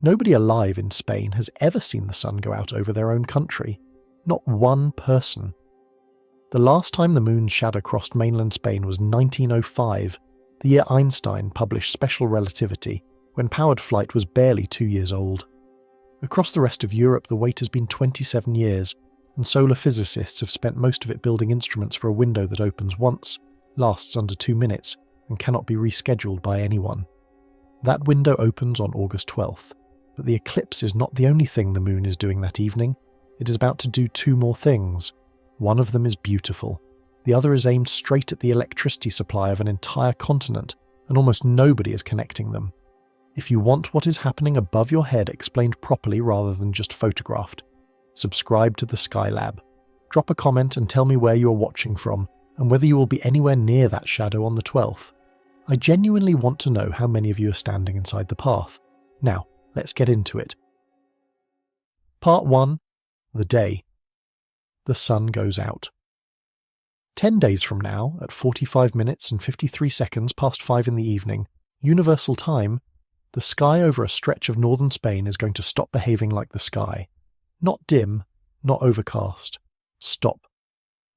Nobody alive in Spain has ever seen the sun go out over their own country. Not one person. The last time the moon's shadow crossed mainland Spain was 1905, the year Einstein published Special Relativity, when powered flight was barely 2 years old. Across the rest of Europe, the wait has been 27 years, and solar physicists have spent most of it building instruments for a window that opens once, lasts under 2 minutes, and cannot be rescheduled by anyone. That window opens on August 12th, but the eclipse is not the only thing the moon is doing that evening. It is about to do 2 more things. One of them is beautiful. The other is aimed straight at the electricity supply of an entire continent, and almost nobody is connecting them. If you want what is happening above your head explained properly rather than just photographed, subscribe to the Sky Lab. Drop a comment and tell me where you are watching from, and whether you will be anywhere near that shadow on the 12th. I genuinely want to know how many of you are standing inside the path. Now, let's get into it. Part 1. The day. The sun goes out. 10 days from now, at 45 minutes and 53 seconds past 5 in the evening, universal time, the sky over a stretch of northern Spain is going to stop behaving like the sky. Not dim, not overcast. Stop.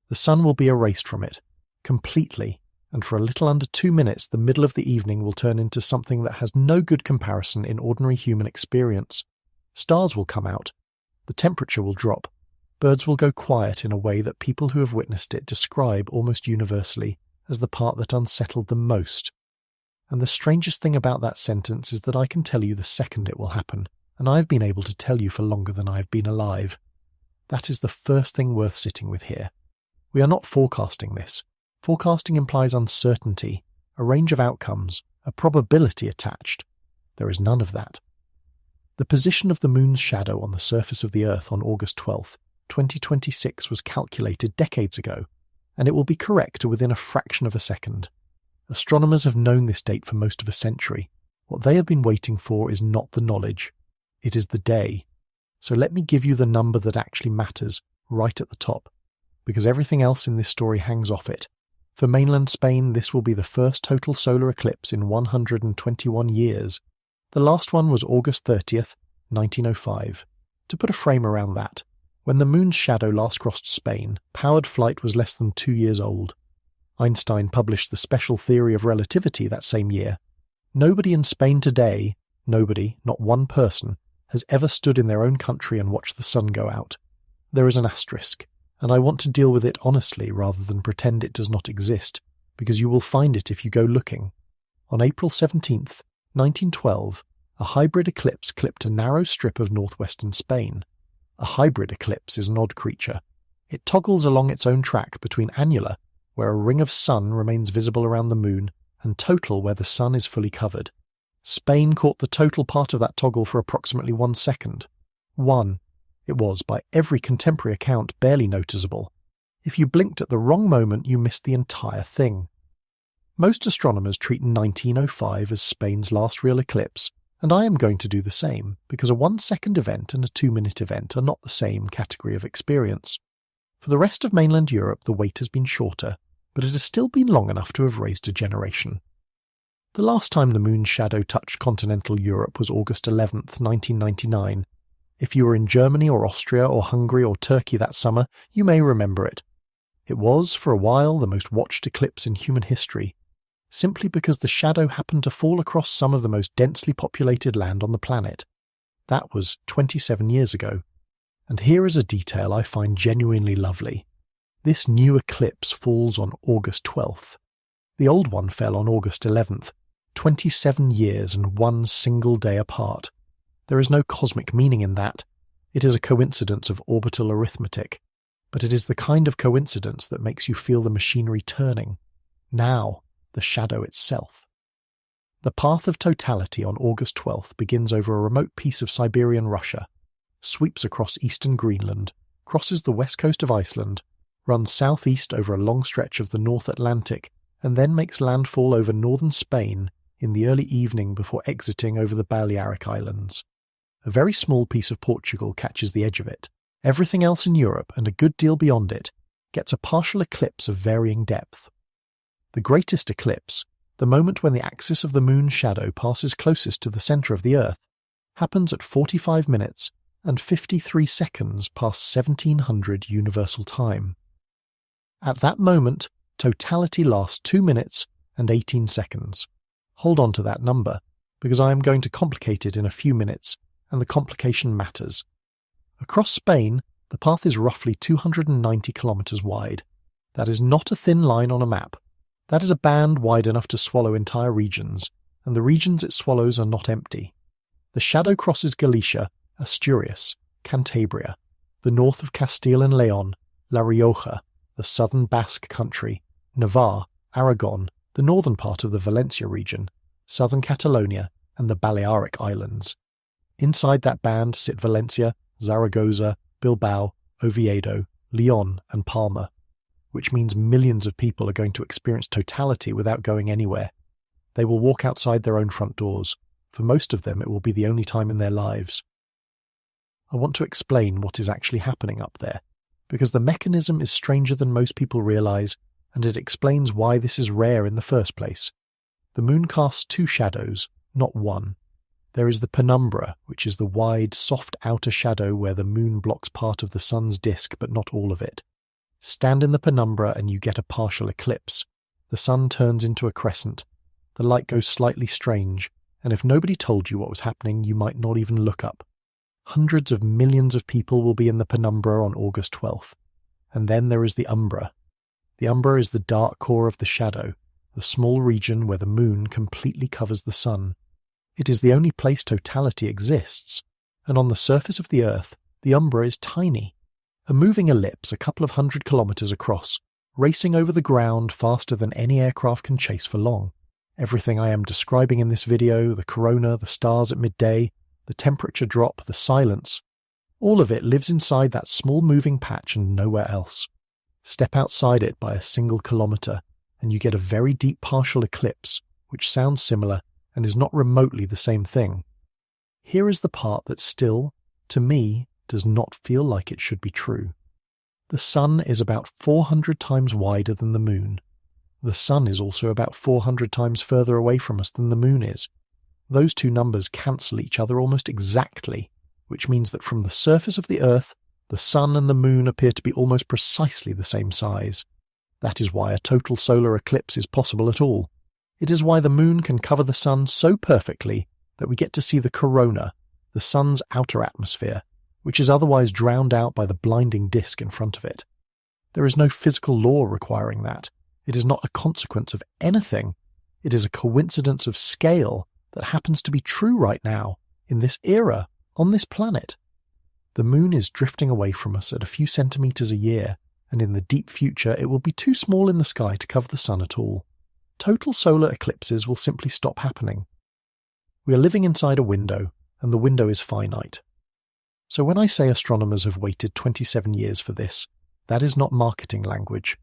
The sun will be erased from it, completely, and for a little under 2 minutes the middle of the evening will turn into something that has no good comparison in ordinary human experience. Stars will come out. The temperature will drop. Birds will go quiet in a way that people who have witnessed it describe almost universally as the part that unsettled them most. And the strangest thing about that sentence is that I can tell you the second it will happen, and I have been able to tell you for longer than I have been alive. That is the first thing worth sitting with here. We are not forecasting this. Forecasting implies uncertainty, a range of outcomes, a probability attached. There is none of that. The position of the moon's shadow on the surface of the Earth on August 12th, 2026 was calculated decades ago, and it will be correct to within a fraction of a second. Astronomers have known this date for most of a century. What they have been waiting for is not the knowledge. It is the day. So let me give you the number that actually matters, right at the top, because everything else in this story hangs off it. For mainland Spain, this will be the first total solar eclipse in 121 years. The last one was August 30th, 1905. To put a frame around that, when the moon's shadow last crossed Spain, powered flight was less than 2 years old. Einstein published the special theory of relativity that same year. Nobody in Spain today, nobody, not one person, has ever stood in their own country and watched the sun go out. There is an asterisk, and I want to deal with it honestly rather than pretend it does not exist, because you will find it if you go looking. On April 17th, 1912, a hybrid eclipse clipped a narrow strip of northwestern Spain. A hybrid eclipse is an odd creature. It toggles along its own track between annular, where a ring of sun remains visible around the moon, and total, where the sun is fully covered. Spain caught the total part of that toggle for approximately 1 second. 1. It was, by every contemporary account, barely noticeable. If you blinked at the wrong moment, you missed the entire thing. Most astronomers treat 1905 as Spain's last real eclipse, and I am going to do the same, because a 1-second event and a 2-minute event are not the same category of experience. For the rest of mainland Europe, the wait has been shorter, but it has still been long enough to have raised a generation. The last time the moon's shadow touched continental Europe was August 11th, 1999. If you were in Germany or Austria or Hungary or Turkey that summer, you may remember it. It was, for a while, the most watched eclipse in human history, simply because the shadow happened to fall across some of the most densely populated land on the planet. That was 27 years ago. And here is a detail I find genuinely lovely. This new eclipse falls on August 12th. The old one fell on August 11th, 27 years and 1 single day apart. There is no cosmic meaning in that. It is a coincidence of orbital arithmetic. But it is the kind of coincidence that makes you feel the machinery turning. Now, the shadow itself. The path of totality on August 12th begins over a remote piece of Siberian Russia, sweeps across eastern Greenland, crosses the west coast of Iceland, runs southeast over a long stretch of the North Atlantic, and then makes landfall over northern Spain in the early evening before exiting over the Balearic Islands. A very small piece of Portugal catches the edge of it. Everything else in Europe, and a good deal beyond it, gets a partial eclipse of varying depth. The greatest eclipse, the moment when the axis of the moon's shadow passes closest to the centre of the Earth, happens at 45 minutes and 53 seconds past 1700 Universal Time. At that moment, totality lasts 2 minutes and 18 seconds. Hold on to that number, because I am going to complicate it in a few minutes, and the complication matters. Across Spain, the path is roughly 290 kilometers wide. That is not a thin line on a map. That is a band wide enough to swallow entire regions, and the regions it swallows are not empty. The shadow crosses Galicia, Asturias, Cantabria, the north of Castile and Leon, La Rioja, the southern Basque country, Navarre, Aragon, the northern part of the Valencia region, southern Catalonia, and the Balearic Islands. Inside that band sit Valencia, Zaragoza, Bilbao, Oviedo, Leon, and Palma, which means millions of people are going to experience totality without going anywhere. They will walk outside their own front doors. For most of them, it will be the only time in their lives. I want to explain what is actually happening up there, because the mechanism is stranger than most people realize, and it explains why this is rare in the first place. The moon casts two shadows, not one. There is the penumbra, which is the wide, soft outer shadow where the moon blocks part of the sun's disk but not all of it. Stand in the penumbra and you get a partial eclipse. The sun turns into a crescent. The light goes slightly strange, and if nobody told you what was happening, you might not even look up. Hundreds of millions of people will be in the penumbra on August 12th. And then there is the umbra. The umbra is the dark core of the shadow, the small region where the moon completely covers the sun. It is the only place totality exists, and on the surface of the Earth, the umbra is tiny. A moving ellipse a couple of 100 kilometers across, racing over the ground faster than any aircraft can chase for long. Everything I am describing in this video, the corona, the stars at midday, the temperature drop, the silence, all of it lives inside that small moving patch and nowhere else. Step outside it by a single kilometer, and you get a very deep partial eclipse, which sounds similar and is not remotely the same thing. Here is the part that still, to me, does not feel like it should be true. The sun is about 400 times wider than the moon. The sun is also about 400 times further away from us than the moon is. Those two numbers cancel each other almost exactly, which means that from the surface of the Earth, the sun and the moon appear to be almost precisely the same size. That is why a total solar eclipse is possible at all. It is why the moon can cover the sun so perfectly that we get to see the corona, the sun's outer atmosphere, which is otherwise drowned out by the blinding disk in front of it. There is no physical law requiring that. It is not a consequence of anything. It is a coincidence of scale that happens to be true right now, in this era, on this planet. The moon is drifting away from us at a few centimeters a year, and in the deep future it will be too small in the sky to cover the sun at all. Total solar eclipses will simply stop happening. We are living inside a window, and the window is finite. So when I say astronomers have waited 27 years for this, that is not marketing language.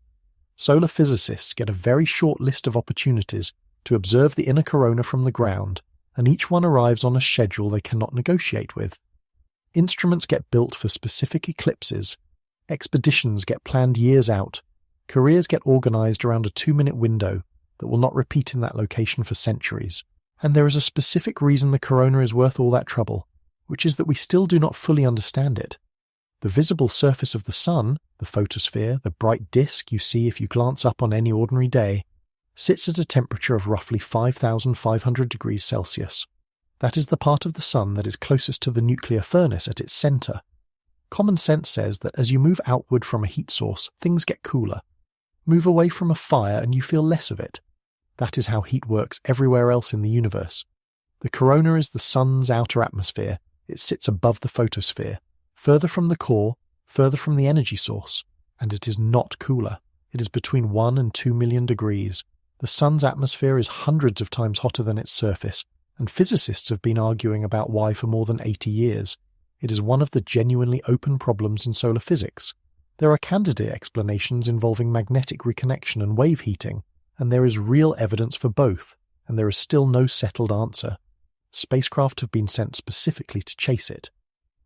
Solar physicists get a very short list of opportunities to observe the inner corona from the ground, and each one arrives on a schedule they cannot negotiate with. Instruments get built for specific eclipses. Expeditions get planned years out. Careers get organized around a 2-minute window that will not repeat in that location for centuries. And there is a specific reason the corona is worth all that trouble, which is that we still do not fully understand it. The visible surface of the sun, the photosphere, the bright disk you see if you glance up on any ordinary day, sits at a temperature of roughly 5,500 degrees Celsius. That is the part of the sun that is closest to the nuclear furnace at its center. Common sense says that as you move outward from a heat source, things get cooler. Move away from a fire and you feel less of it. That is how heat works everywhere else in the universe. The corona is the sun's outer atmosphere. It sits above the photosphere, further from the core, further from the energy source, and it is not cooler. It is between 1 and 2 million degrees. The sun's atmosphere is hundreds of times hotter than its surface, and physicists have been arguing about why for more than 80 years. It is one of the genuinely open problems in solar physics. There are candidate explanations involving magnetic reconnection and wave heating, and there is real evidence for both, and there is still no settled answer. Spacecraft have been sent specifically to chase it.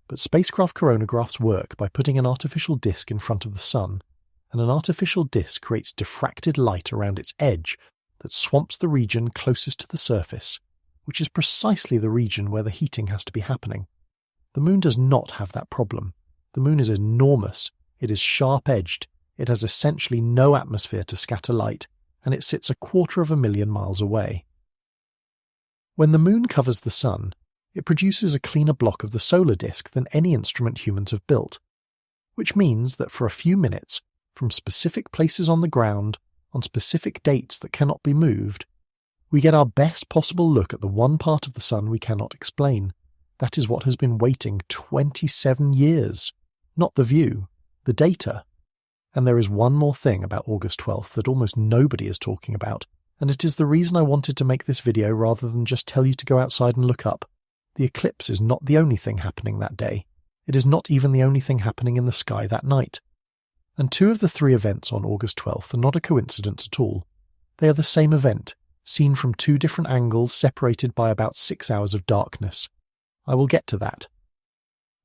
But spacecraft coronagraphs work by putting an artificial disk in front of the sun, and an artificial disk creates diffracted light around its edge that swamps the region closest to the surface. which is precisely the region where the heating has to be happening. The Moon does not have that problem. The Moon is enormous, it is sharp-edged, it has essentially no atmosphere to scatter light, and it sits 250,000 miles away. When the Moon covers the Sun, it produces a cleaner block of the solar disk than any instrument humans have built, which means that for a few minutes, from specific places on the ground, on specific dates that cannot be moved, we get our best possible look at the one part of the Sun we cannot explain. That is what has been waiting 27 years. Not the view, the data. And there is one more thing about August 12th that almost nobody is talking about, and it is the reason I wanted to make this video rather than just tell you to go outside and look up. The eclipse is not the only thing happening that day. It is not even the only thing happening in the sky that night. And 2 of the 3 events on August 12th are not a coincidence at all. They are the same event, seen from 2 different angles separated by about 6 hours of darkness. I will get to that.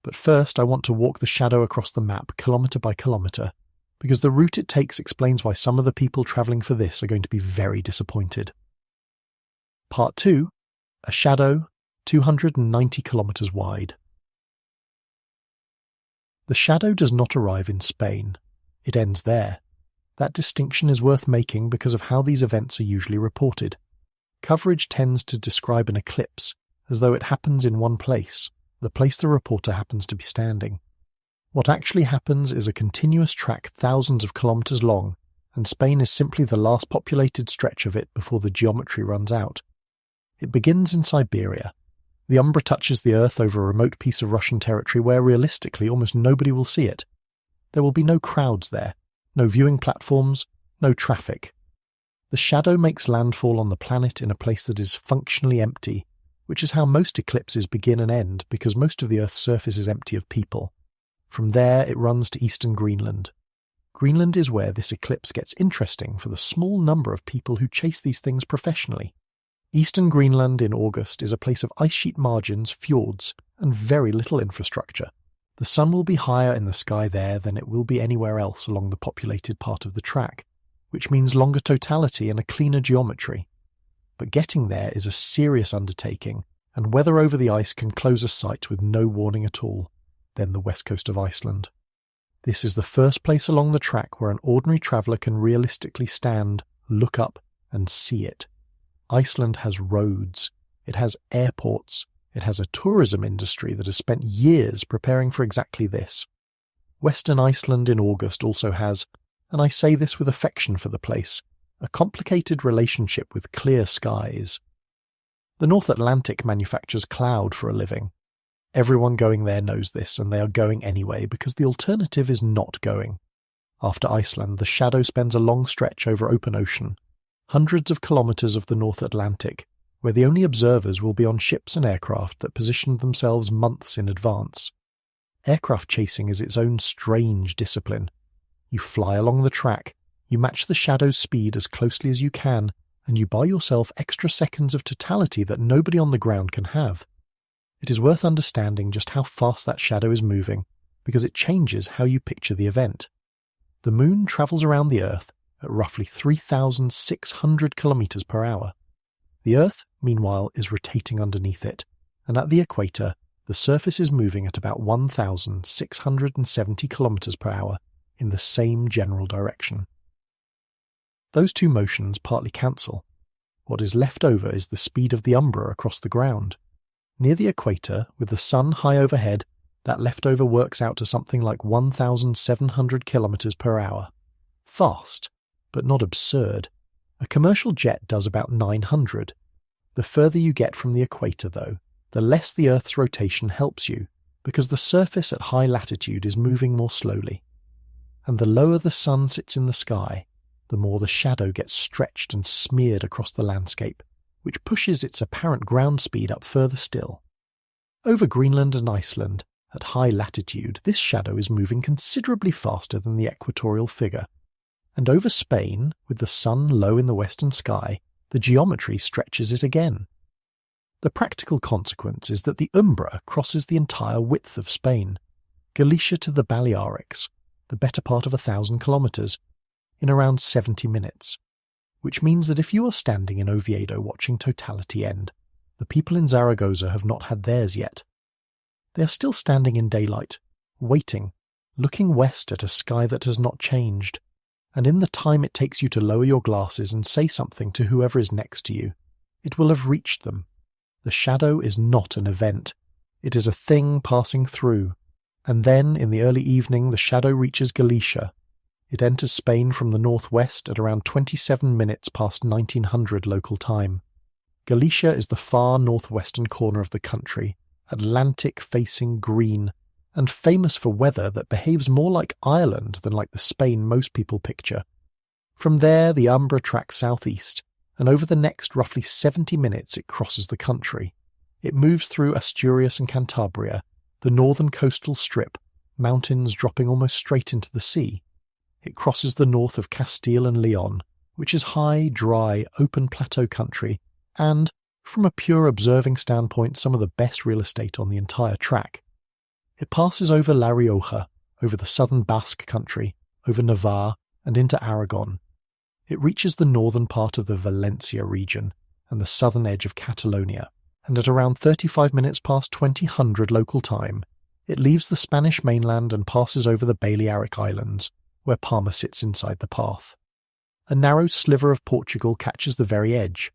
But first I want to walk the shadow across the map kilometre by kilometre, because the route it takes explains why some of the people travelling for this are going to be very disappointed. Part 2. A shadow 290 kilometres wide. The shadow does not arrive in Spain. It ends there. That distinction is worth making because of how these events are usually reported. Coverage tends to describe an eclipse as though it happens in one place, the place the reporter happens to be standing. What actually happens is a continuous track thousands of kilometres long, and Spain is simply the last populated stretch of it before the geometry runs out. It begins in Siberia. The umbra touches the Earth over a remote piece of Russian territory where realistically almost nobody will see it. There will be no crowds there, no viewing platforms, no traffic. The shadow makes landfall on the planet in a place that is functionally empty, which is how most eclipses begin and end because most of the Earth's surface is empty of people. From there it runs to eastern Greenland. Greenland is where this eclipse gets interesting for the small number of people who chase these things professionally. Eastern Greenland in August is a place of ice sheet margins, fjords, and very little infrastructure. The sun will be higher in the sky there than it will be anywhere else along the populated part of the track, which means longer totality and a cleaner geometry. But getting there is a serious undertaking, and weather over the ice can close a sight with no warning at all. Then the west coast of Iceland. This is the first place along the track where an ordinary traveller can realistically stand, look up, and see it. Iceland has roads, it has airports, it has a tourism industry that has spent years preparing for exactly this. Western Iceland in August also has, and I say this with affection for the place, a complicated relationship with clear skies. The North Atlantic manufactures cloud for a living. Everyone going there knows this, and they are going anyway because the alternative is not going. After Iceland, the shadow spends a long stretch over open ocean, hundreds of kilometres of the North Atlantic, where the only observers will be on ships and aircraft that positioned themselves months in advance. Aircraft chasing is its own strange discipline. You fly along the track, you match the shadow's speed as closely as you can, and you buy yourself extra seconds of totality that nobody on the ground can have. It is worth understanding just how fast that shadow is moving, because it changes how you picture the event. The Moon travels around the Earth at roughly 3,600 kilometres per hour. The Earth, meanwhile, is rotating underneath it, and at the equator, the surface is moving at about 1,670 kilometres per hour in the same general direction. Those two motions partly cancel. What is left over is the speed of the umbra across the ground. Near the equator, with the sun high overhead, that leftover works out to something like 1,700 kilometres per hour. Fast, but not absurd. A commercial jet does about 900. The further you get from the equator, though, the less the Earth's rotation helps you, because the surface at high latitude is moving more slowly. And the lower the sun sits in the sky, the more the shadow gets stretched and smeared across the landscape, which pushes its apparent ground speed up further still. Over Greenland and Iceland, at high latitude, this shadow is moving considerably faster than the equatorial figure. And over Spain, with the sun low in the western sky, the geometry stretches it again. The practical consequence is that the umbra crosses the entire width of Spain, Galicia to the Balearics, the better part of 1,000 kilometres, in around 70 minutes, which means that if you are standing in Oviedo watching totality end, The people in Zaragoza have not had theirs yet. They are still standing in daylight, waiting, looking west at a sky that has not changed, and in the time it takes you to lower your glasses and say something to whoever is next to you, it will have reached them. The shadow is not an event. It is a thing passing through, and then in the early evening the shadow reaches Galicia. It enters Spain from the northwest at around 27 minutes past 1900 local time. Galicia is the far northwestern corner of the country, Atlantic-facing green, and famous for weather that behaves more like Ireland than like the Spain most people picture. From there the Umbra tracks southeast, and over the next roughly 70 minutes it crosses the country. It moves through Asturias and Cantabria, the northern coastal strip, mountains dropping almost straight into the sea. It crosses the north of Castile and Leon, which is high, dry, open plateau country, and, from a pure observing standpoint, some of the best real estate on the entire track. It passes over La Rioja, over the southern Basque country, over Navarre, and into Aragon. It reaches the northern part of the Valencia region and the southern edge of Catalonia, and at around 35 minutes past 2000 local time, it leaves the Spanish mainland and passes over the Balearic Islands, where Palma sits inside the path. A narrow sliver of Portugal catches the very edge.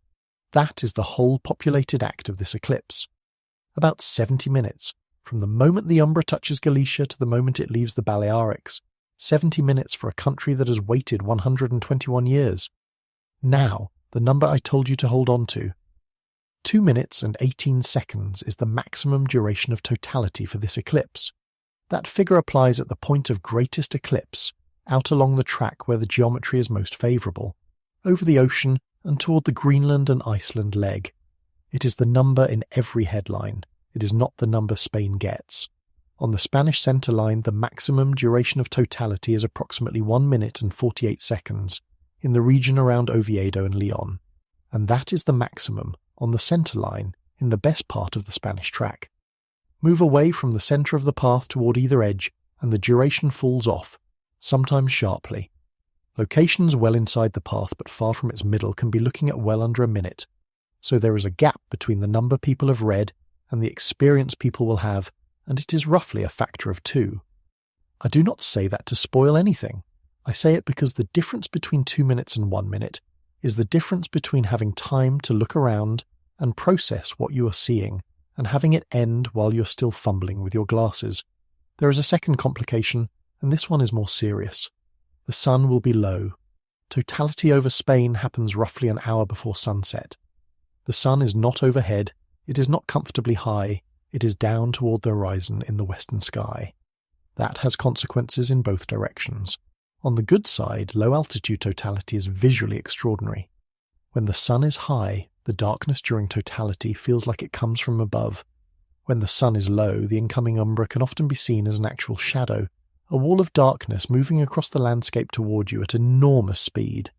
That is the whole populated act of this eclipse. About 70 minutes, from the moment the Umbra touches Galicia to the moment it leaves the Balearics. 70 minutes for a country that has waited 121 years. Now, the number I told you to hold on to. 2 minutes and 18 seconds is the maximum duration of totality for this eclipse. That figure applies at the point of greatest eclipse, out along the track where the geometry is most favourable, over the ocean and toward the Greenland and Iceland leg. It is the number in every headline. It is not the number Spain gets. On the Spanish centre line, the maximum duration of totality is approximately 1 minute and 48 seconds, in the region around Oviedo and Leon, and that is the maximum on the centre line in the best part of the Spanish track. Move away from the centre of the path toward either edge, and the duration falls off, sometimes sharply. Locations well inside the path but far from its middle can be looking at well under a minute, so there is a gap between the number people have read and the experience people will have, and it is roughly a factor of 2. I do not say that to spoil anything. I say it because the difference between 2 minutes and 1 minute is the difference between having time to look around and process what you are seeing and having it end while you're still fumbling with your glasses. There is a second complication, and this one is more serious. The sun will be low. Totality over Spain happens roughly an hour before sunset. The sun is not overhead, it is not comfortably high, it is down toward the horizon in the western sky. That has consequences in both directions. On the good side, low-altitude totality is visually extraordinary. When the sun is high, the darkness during totality feels like it comes from above. When the sun is low, the incoming umbra can often be seen as an actual shadow, a wall of darkness moving across the landscape toward you at enormous speed.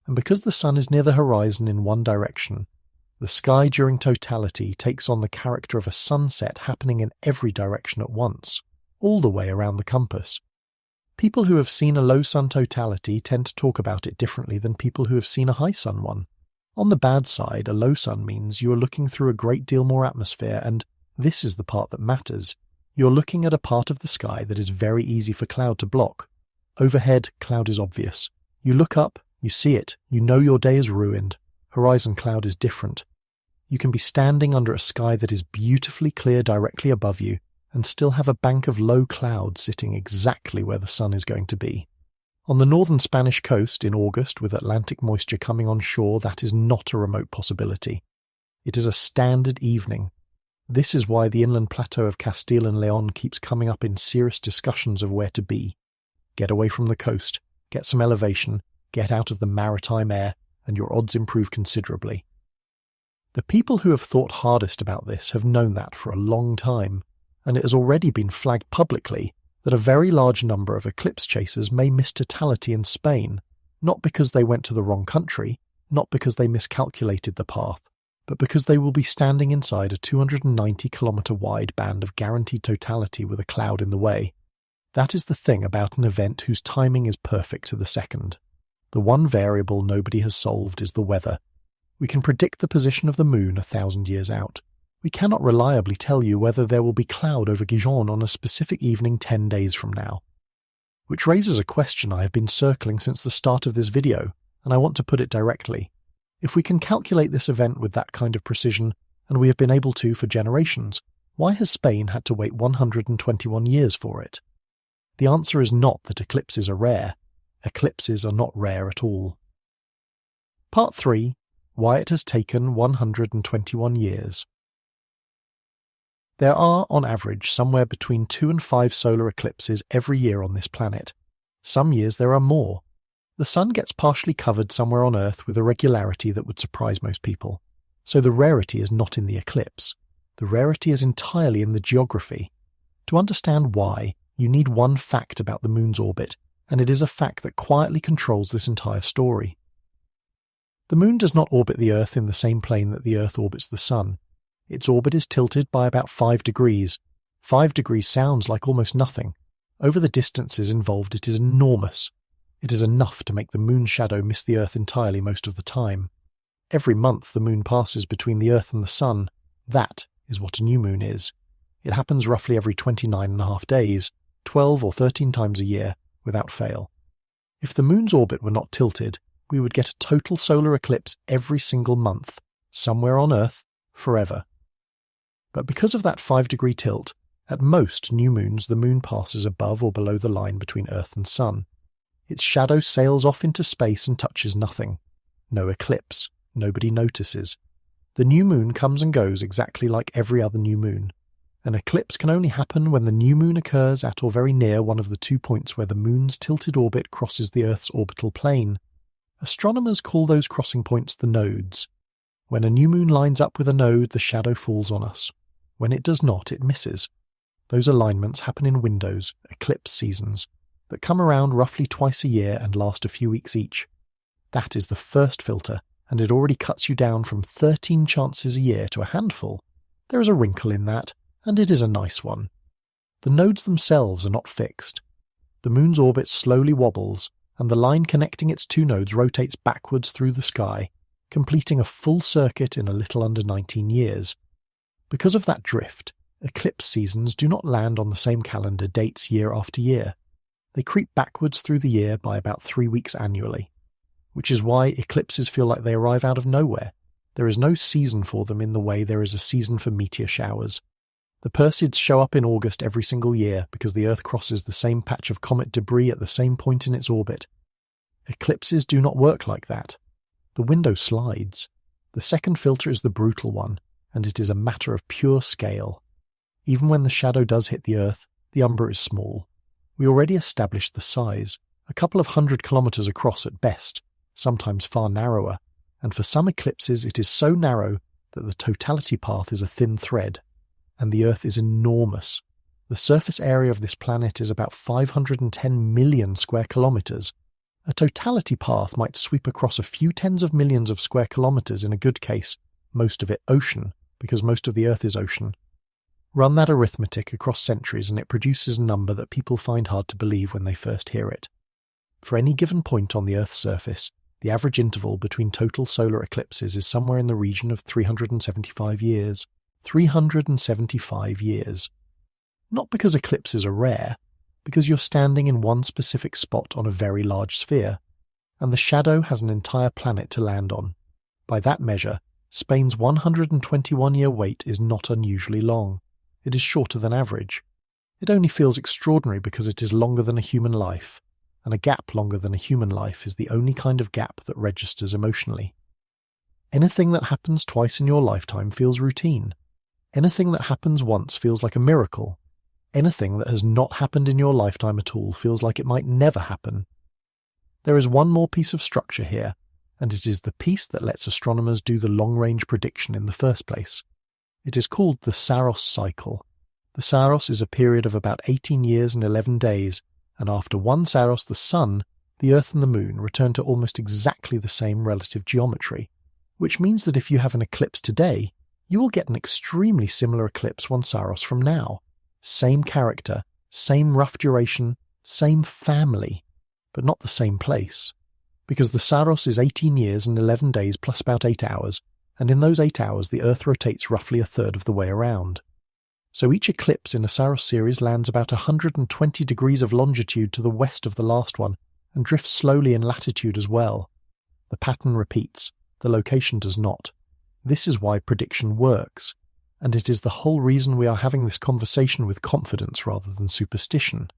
And because the sun is near the horizon in one direction, the sky during totality takes on the character of a sunset happening in every direction at once, all the way around the compass. People who have seen a low sun totality tend to talk about it differently than people who have seen a high sun one. On the bad side, a low sun means you are looking through a great deal more atmosphere, and this is the part that matters. You're looking at a part of the sky that is very easy for cloud to block. Overhead, cloud is obvious. You look up, you see it, you know your day is ruined. Horizon cloud is different. You can be standing under a sky that is beautifully clear directly above you and still have a bank of low cloud sitting exactly where the sun is going to be. On the northern Spanish coast in August, with Atlantic moisture coming on shore, that is not a remote possibility. It is a standard evening. This is why the inland plateau of Castile and Leon keeps coming up in serious discussions of where to be. Get away from the coast, get some elevation, get out of the maritime air, and your odds improve considerably. The people who have thought hardest about this have known that for a long time, and it has already been flagged publicly that a very large number of eclipse chasers may miss totality in Spain, not because they went to the wrong country, not because they miscalculated the path, but because they will be standing inside a 290-kilometre wide band of guaranteed totality with a cloud in the way. That is the thing about an event whose timing is perfect to the second. The one variable nobody has solved is the weather. We can predict the position of the moon 1,000 years out. We cannot reliably tell you whether there will be cloud over Gijon on a specific evening 10 days from now. Which raises a question I have been circling since the start of this video, and I want to put it directly. If we can calculate this event with that kind of precision, and we have been able to for generations, why has Spain had to wait 121 years for it? The answer is not that eclipses are rare. Eclipses are not rare at all. Part 3. Why it has taken 121 years. There are, on average, somewhere between 2 and 5 solar eclipses every year on this planet. Some years there are more. The sun gets partially covered somewhere on Earth with a regularity that would surprise most people. So the rarity is not in the eclipse. The rarity is entirely in the geography. To understand why, you need one fact about the moon's orbit, and it is a fact that quietly controls this entire story. The moon does not orbit the Earth in the same plane that the Earth orbits the sun. Its orbit is tilted by about 5 degrees. 5 degrees sounds like almost nothing. Over the distances involved it is enormous. It is enough to make the moon's shadow miss the Earth entirely most of the time. Every month the moon passes between the Earth and the sun. That is what a new moon is. It happens roughly every 29.5 days, 12 or 13 times a year, without fail. If the moon's orbit were not tilted, we would get a total solar eclipse every single month, somewhere on Earth, forever. But because of that 5-degree tilt, at most new moons the moon passes above or below the line between Earth and Sun. Its shadow sails off into space and touches nothing. No eclipse. Nobody notices. The new moon comes and goes exactly like every other new moon. An eclipse can only happen when the new moon occurs at or very near one of the 2 points where the moon's tilted orbit crosses the Earth's orbital plane. Astronomers call those crossing points the nodes. When a new moon lines up with a node, the shadow falls on us. When it does not, it misses. Those alignments happen in windows, eclipse seasons, that come around roughly twice a year and last a few weeks each. That is the first filter, and it already cuts you down from 13 chances a year to a handful. There is a wrinkle in that, and it is a nice one. The nodes themselves are not fixed. The moon's orbit slowly wobbles, and the line connecting its 2 nodes rotates backwards through the sky, completing a full circuit in a little under 19 years. Because of that drift, eclipse seasons do not land on the same calendar dates year after year. They creep backwards through the year by about 3 weeks annually, which is why eclipses feel like they arrive out of nowhere. There is no season for them in the way there is a season for meteor showers. The Perseids show up in August every single year because the Earth crosses the same patch of comet debris at the same point in its orbit. Eclipses do not work like that. The window slides. The second filter is the brutal one, and it is a matter of pure scale. Even when the shadow does hit the Earth, the umbra is small. We already established the size, a couple of 100 kilometers across at best, sometimes far narrower, and for some eclipses it is so narrow that the totality path is a thin thread. And the Earth is enormous. The surface area of this planet is about 510 million square kilometers. A totality path might sweep across a few tens of millions of square kilometers in a good case, most of it ocean, because most of the Earth is ocean. Run that arithmetic across centuries and it produces a number that people find hard to believe when they first hear it. For any given point on the Earth's surface, the average interval between total solar eclipses is somewhere in the region of 375 years. 375 years. Not because eclipses are rare, because you're standing in one specific spot on a very large sphere, and the shadow has an entire planet to land on. By that measure, Spain's 121-year wait is not unusually long. It is shorter than average. It only feels extraordinary because it is longer than a human life, and a gap longer than a human life is the only kind of gap that registers emotionally. Anything that happens twice in your lifetime feels routine. Anything that happens once feels like a miracle. Anything that has not happened in your lifetime at all feels like it might never happen. There is one more piece of structure here, and it is the piece that lets astronomers do the long-range prediction in the first place. It is called the Saros cycle. The Saros is a period of about 18 years and 11 days, and after one Saros the Sun, the Earth and the Moon return to almost exactly the same relative geometry, which means that if you have an eclipse today, you will get an extremely similar eclipse 1 Saros from now. Same character, same rough duration, same family, but not the same place. because the Saros is 18 years and 11 days plus about 8 hours, and in those 8 hours the Earth rotates roughly a third of the way around. So each eclipse in a Saros series lands about 120 degrees of longitude to the west of the last one, and drifts slowly in latitude as well. The pattern repeats, the location does not. This is why prediction works, and it is the whole reason we are having this conversation with confidence rather than superstition.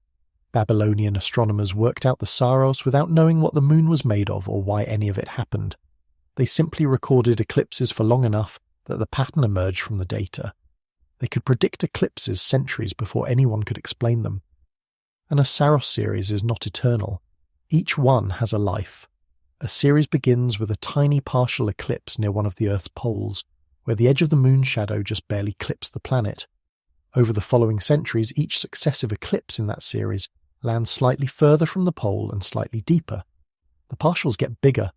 Babylonian astronomers worked out the Saros without knowing what the moon was made of or why any of it happened. They simply recorded eclipses for long enough that the pattern emerged from the data. They could predict eclipses centuries before anyone could explain them. And a Saros series is not eternal. Each one has a life. A series begins with a tiny partial eclipse near one of the Earth's poles, where the edge of the moon's shadow just barely clips the planet. Over the following centuries, each successive eclipse in that series lands slightly further from the pole and slightly deeper. The partials get bigger.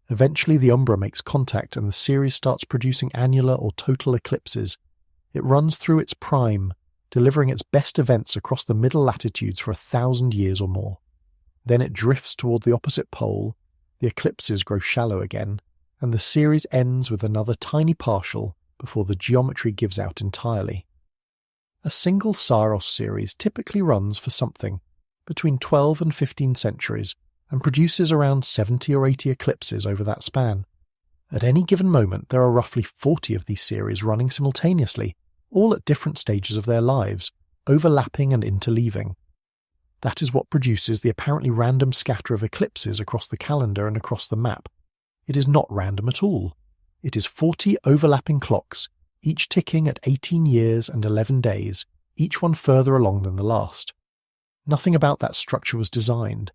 Eventually the umbra makes contact and the series starts producing annular or total eclipses. It runs through its prime, delivering its best events across the middle latitudes for 1,000 years or more. Then it drifts toward the opposite pole, the eclipses grow shallow again, and the series ends with another tiny partial before the geometry gives out entirely. A single Saros series typically runs for something between 12 and 15 centuries and produces around 70 or 80 eclipses over that span. At any given moment there are roughly 40 of these series running simultaneously, all at different stages of their lives, overlapping and interleaving. That is what produces the apparently random scatter of eclipses across the calendar and across the map. It is not random at all. It is 40 overlapping clocks, each ticking at 18 years and 11 days, each one further along than the last. Nothing about that structure was designed.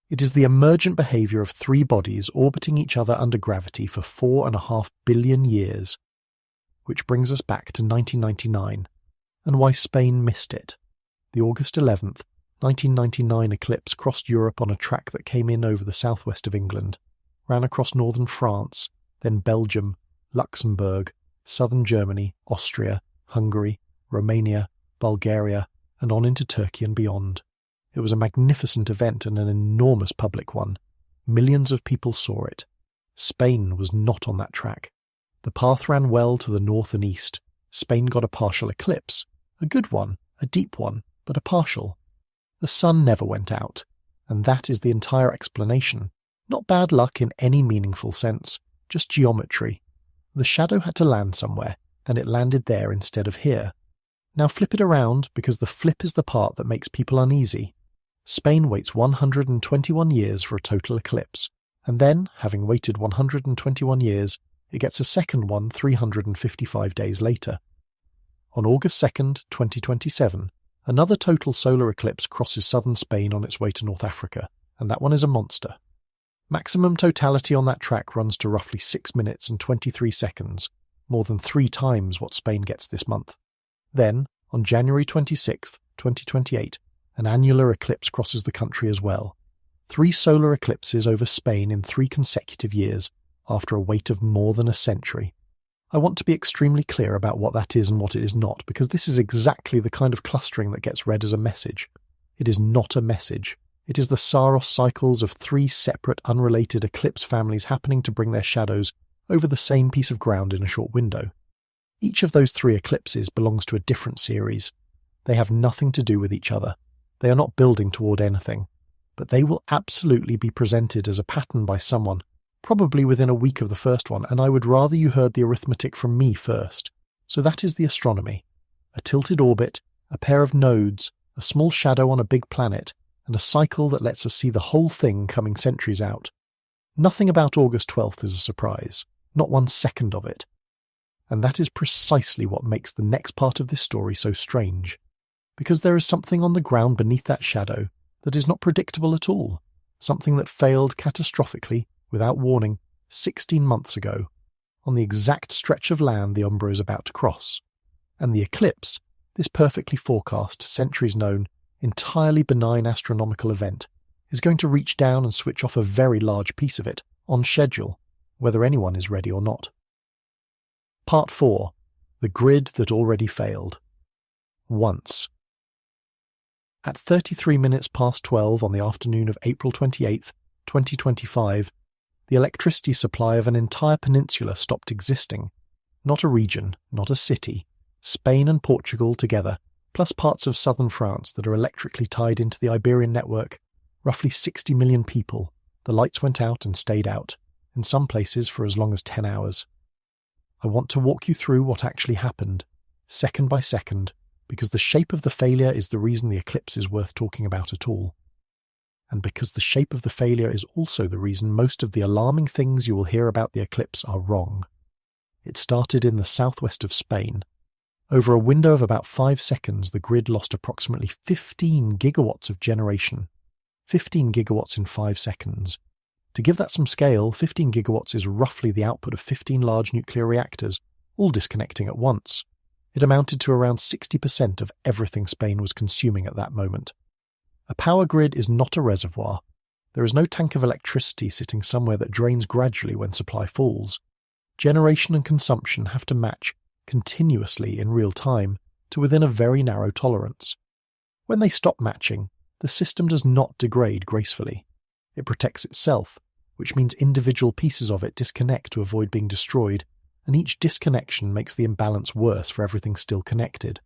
It is the emergent behaviour of three bodies orbiting each other under gravity for 4.5 billion years. Which brings us back to 1999, and why Spain missed it. The August 11th, 1999 eclipse crossed Europe on a track that came in over the southwest of England, ran across northern France, then Belgium, Luxembourg, southern Germany, Austria, Hungary, Romania, Bulgaria, and on into Turkey and beyond. It was a magnificent event and an enormous public one. Millions of people saw it. Spain was not on that track. The path ran well to the north and east. Spain got a partial eclipse. A good one, a deep one, but a partial. The sun never went out, and that is the entire explanation. Not bad luck in any meaningful sense, just geometry. The shadow had to land somewhere, and it landed there instead of here. Now flip it around, because the flip is the part that makes people uneasy. Spain waits 121 years for a total eclipse, and then, having waited 121 years, it gets a second one 355 days later. On August 2nd, 2027, another total solar eclipse crosses southern Spain on its way to North Africa, and that one is a monster. Maximum totality on that track runs to roughly 6 minutes and 23 seconds, more than 3 times what Spain gets this month. Then, on January 26th, 2028, an annular eclipse crosses the country as well. 3 solar eclipses over Spain in 3 consecutive years, after a wait of more than a century. I want to be extremely clear about what that is and what it is not, because this is exactly the kind of clustering that gets read as a message. It is not a message. It is the Saros cycles of 3 separate, unrelated eclipse families happening to bring their shadows over the same piece of ground in a short window. Each of those 3 eclipses belongs to a different series. They have nothing to do with each other. They are not building toward anything. But they will absolutely be presented as a pattern by someone, probably within a week of the first one, and I would rather you heard the arithmetic from me first. So that is the astronomy. A tilted orbit, a pair of nodes, a small shadow on a big planet, and a cycle that lets us see the whole thing coming centuries out. Nothing about August 12th is a surprise, not 1 second of it. And that is precisely what makes the next part of this story so strange. Because there is something on the ground beneath that shadow that is not predictable at all, something that failed catastrophically, without warning, 16 months ago, on the exact stretch of land the umbra is about to cross. And the eclipse, this perfectly forecast, centuries-known, entirely benign astronomical event, is going to reach down and switch off a very large piece of it, on schedule, whether anyone is ready or not. Part 4. The Grid That Already Failed. Once. At 33 minutes past 12 on the afternoon of April 28th, 2025, the electricity supply of an entire peninsula stopped existing. Not a region, not a city. Spain and Portugal together, plus parts of southern France that are electrically tied into the Iberian network. Roughly 60 million people. The lights went out and stayed out, in some places for as long as 10 hours. I want to walk you through what actually happened, second by second, because the shape of the failure is the reason the eclipse is worth talking about at all. And because the shape of the failure is also the reason most of the alarming things you will hear about the eclipse are wrong. It started in the southwest of Spain. Over a window of about 5 seconds, the grid lost approximately 15 gigawatts of generation. 15 gigawatts in 5 seconds. To give that some scale, 15 gigawatts is roughly the output of 15 large nuclear reactors, all disconnecting at once. It amounted to around 60% of everything Spain was consuming at that moment. A power grid is not a reservoir. There is no tank of electricity sitting somewhere that drains gradually when supply falls. Generation and consumption have to match continuously in real time to within a very narrow tolerance. When they stop matching, the system does not degrade gracefully. It protects itself, which means individual pieces of it disconnect to avoid being destroyed, and each disconnection makes the imbalance worse for everything still connected.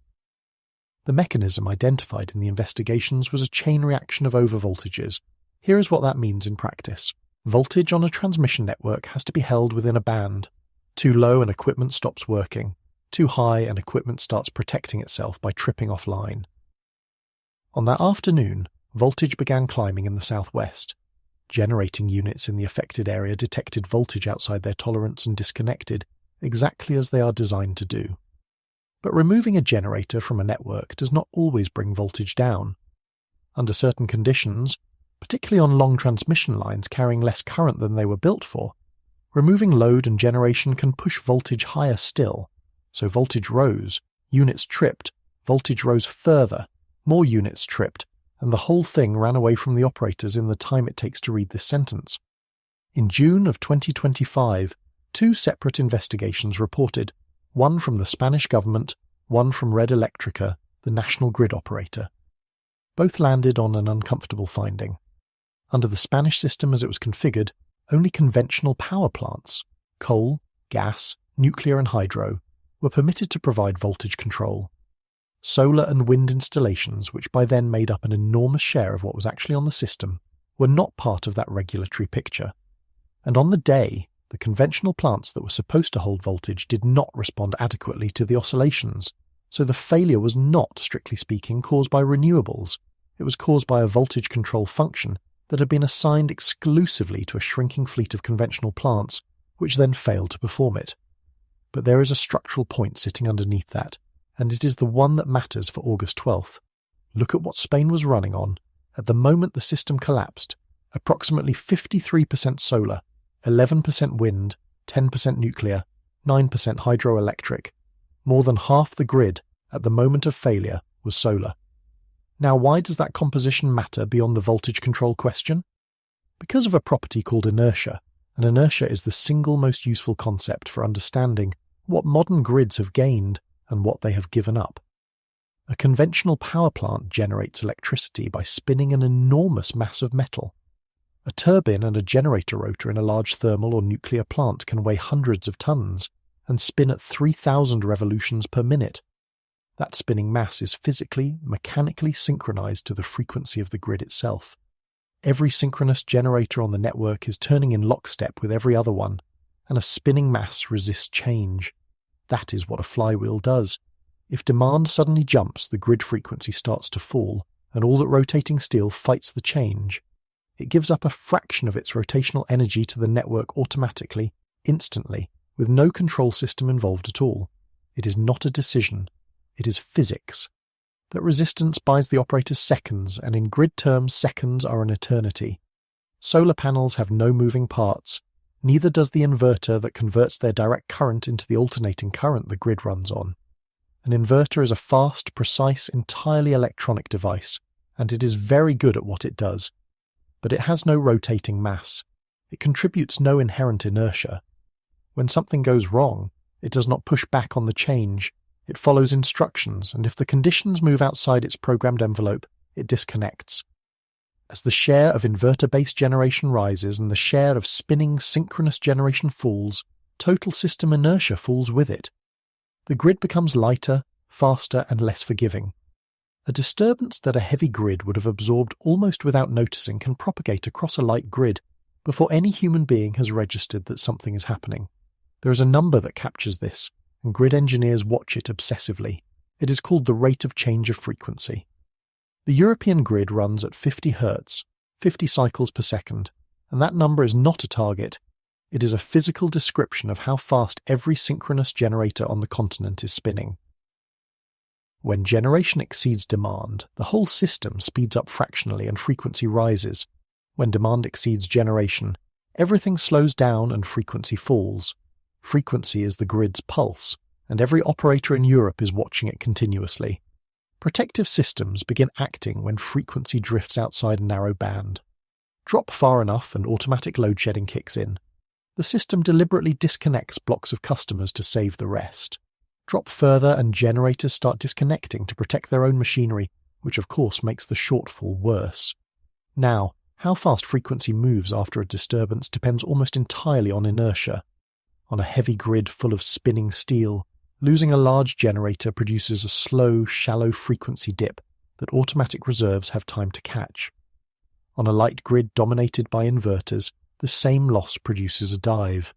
The mechanism identified in the investigations was a chain reaction of overvoltages. Here is what that means in practice. Voltage on a transmission network has to be held within a band. Too low and equipment stops working. Too high and equipment starts protecting itself by tripping offline. On that afternoon, voltage began climbing in the southwest. Generating units in the affected area detected voltage outside their tolerance and disconnected, exactly as they are designed to do. But removing a generator from a network does not always bring voltage down. Under certain conditions, particularly on long transmission lines carrying less current than they were built for, removing load and generation can push voltage higher still. So voltage rose, units tripped, voltage rose further, more units tripped, and the whole thing ran away from the operators in the time it takes to read this sentence. In June of 2025, 2 separate investigations reported, one from the Spanish government, one from Red Electrica, the national grid operator. Both landed on an uncomfortable finding. Under the Spanish system as it was configured, only conventional power plants, coal, gas, nuclear and hydro, were permitted to provide voltage control. Solar and wind installations, which by then made up an enormous share of what was actually on the system, were not part of that regulatory picture. And on the day, the conventional plants that were supposed to hold voltage did not respond adequately to the oscillations, so the failure was not, strictly speaking, caused by renewables. It was caused by a voltage control function that had been assigned exclusively to a shrinking fleet of conventional plants, which then failed to perform it. But there is a structural point sitting underneath that, and it is the one that matters for August 12th. Look at what Spain was running on. At the moment the system collapsed, approximately 53% solar, 11% wind, 10% nuclear, 9% hydroelectric. More than half the grid, at the moment of failure, was solar. Now, why does that composition matter beyond the voltage control question? Because of a property called inertia, and inertia is the single most useful concept for understanding what modern grids have gained and what they have given up. A conventional power plant generates electricity by spinning an enormous mass of metal. A turbine and a generator rotor in a large thermal or nuclear plant can weigh hundreds of tons and spin at 3,000 revolutions per minute. That spinning mass is physically, mechanically synchronized to the frequency of the grid itself. Every synchronous generator on the network is turning in lockstep with every other one, and a spinning mass resists change. That is what a flywheel does. If demand suddenly jumps, the grid frequency starts to fall, and all that rotating steel fights the change. It gives up a fraction of its rotational energy to the network automatically, instantly, with no control system involved at all. It is not a decision. It is physics. That resistance buys the operator seconds, and in grid terms seconds are an eternity. Solar panels have no moving parts. Neither does the inverter that converts their direct current into the alternating current the grid runs on. An inverter is a fast, precise, entirely electronic device, and it is very good at what it does. But it has no rotating mass. It contributes no inherent inertia. When something goes wrong, it does not push back on the change. It follows instructions, and if the conditions move outside its programmed envelope, it disconnects. As the share of inverter-based generation rises and the share of spinning synchronous generation falls, total system inertia falls with it. The grid becomes lighter, faster, and less forgiving. A disturbance that a heavy grid would have absorbed almost without noticing can propagate across a light grid before any human being has registered that something is happening. There is a number that captures this, and grid engineers watch it obsessively. It is called the rate of change of frequency. The European grid runs at 50 Hz, 50 cycles per second, and that number is not a target. It is a physical description of how fast every synchronous generator on the continent is spinning. When generation exceeds demand, the whole system speeds up fractionally and frequency rises. When demand exceeds generation, everything slows down and frequency falls. Frequency is the grid's pulse, and every operator in Europe is watching it continuously. Protective systems begin acting when frequency drifts outside a narrow band. Drop far enough and automatic load shedding kicks in. The system deliberately disconnects blocks of customers to save the rest. Drop further and generators start disconnecting to protect their own machinery, which of course makes the shortfall worse. Now, how fast frequency moves after a disturbance depends almost entirely on inertia. On a heavy grid full of spinning steel, losing a large generator produces a slow, shallow frequency dip that automatic reserves have time to catch. On a light grid dominated by inverters, the same loss produces a dive.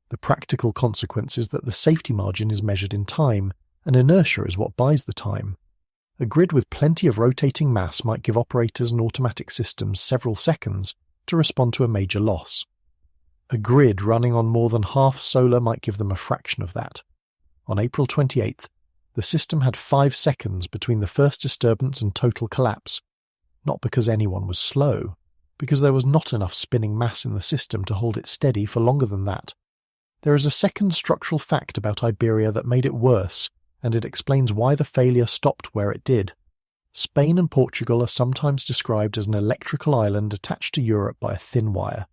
The practical consequence is that the safety margin is measured in time, and inertia is what buys the time. A grid with plenty of rotating mass might give operators and automatic systems several seconds to respond to a major loss. A grid running on more than half solar might give them a fraction of that. On April 28th, the system had 5 seconds between the first disturbance and total collapse, not because anyone was slow, because there was not enough spinning mass in the system to hold it steady for longer than that. There is a second structural fact about Iberia that made it worse, and it explains why the failure stopped where it did. Spain and Portugal are sometimes described as an electrical island attached to Europe by a thin wire.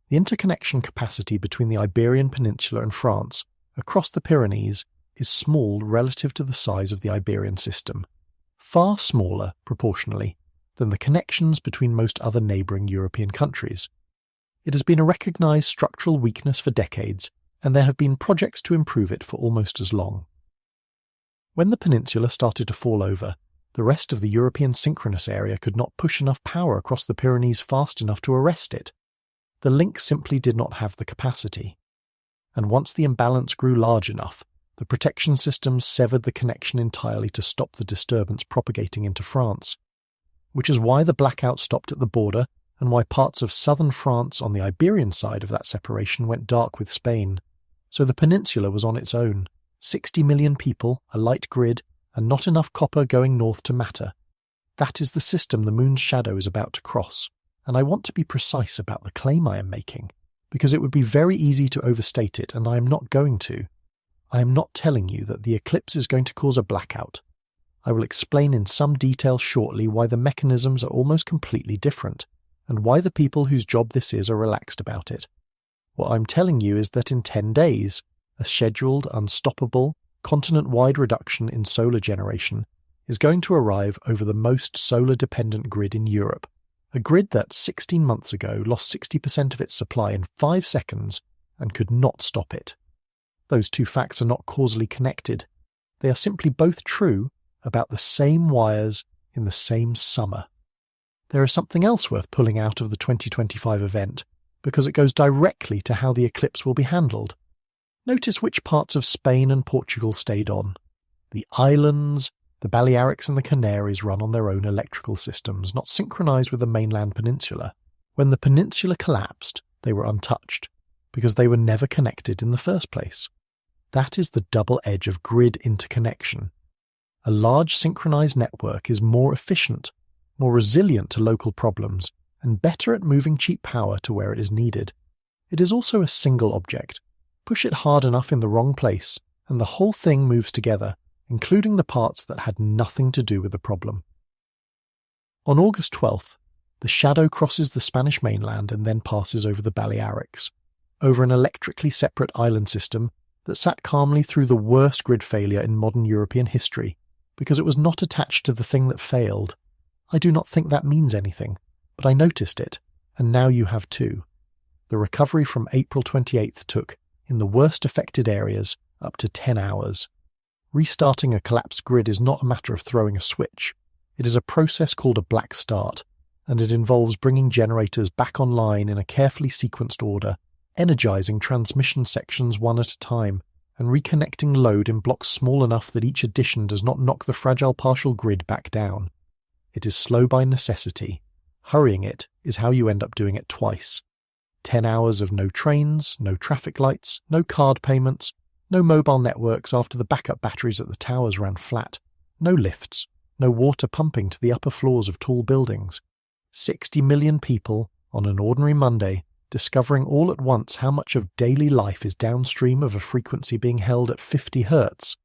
The interconnection capacity between the Iberian Peninsula and France, across the Pyrenees, is small relative to the size of the Iberian system, far smaller, proportionally, than the connections between most other neighbouring European countries. It has been a recognised structural weakness for decades, and there have been projects to improve it for almost as long. When the peninsula started to fall over, the rest of the European synchronous area could not push enough power across the Pyrenees fast enough to arrest it. The link simply did not have the capacity. And once the imbalance grew large enough, the protection systems severed the connection entirely to stop the disturbance propagating into France, which is why the blackout stopped at the border and why parts of southern France on the Iberian side of that separation went dark with Spain. So the peninsula was on its own. 60 million people, a light grid, and not enough copper going north to matter. That is the system the moon's shadow is about to cross, and I want to be precise about the claim I am making, because it would be very easy to overstate it, and I am not going to. I am not telling you that the eclipse is going to cause a blackout. I will explain in some detail shortly why the mechanisms are almost completely different, and why the people whose job this is are relaxed about it. What I'm telling you is that in 10 days, a scheduled, unstoppable, continent-wide reduction in solar generation is going to arrive over the most solar-dependent grid in Europe, a grid that 16 months ago lost 60% of its supply in 5 seconds and could not stop it. Those two facts are not causally connected. They are simply both true about the same wires in the same summer. There is something else worth pulling out of the 2025 event, because it goes directly to how the eclipse will be handled. Notice which parts of Spain and Portugal stayed on. The islands, the Balearics and the Canaries run on their own electrical systems, not synchronized with the mainland peninsula. When the peninsula collapsed, they were untouched, because they were never connected in the first place. That is the double edge of grid interconnection. A large synchronized network is more efficient, more resilient to local problems, and better at moving cheap power to where it is needed. It is also a single object. Push it hard enough in the wrong place, and the whole thing moves together, including the parts that had nothing to do with the problem. On August 12th, the shadow crosses the Spanish mainland and then passes over the Balearics, over an electrically separate island system that sat calmly through the worst grid failure in modern European history, because it was not attached to the thing that failed. I do not think that means anything. but I noticed it, and now you have too. The recovery from April 28th took, in the worst affected areas, up to 10 hours. Restarting a collapsed grid is not a matter of throwing a switch. It is a process called a black start, and it involves bringing generators back online in a carefully sequenced order, energizing transmission sections one at a time, and reconnecting load in blocks small enough that each addition does not knock the fragile partial grid back down. It is slow by necessity. Hurrying it is how you end up doing it twice. 10 hours of no trains, no traffic lights, no card payments, no mobile networks after the backup batteries at the towers ran flat, no lifts, no water pumping to the upper floors of tall buildings. 60 million people, on an ordinary Monday, discovering all at once how much of daily life is downstream of a frequency being held at 50 Hz.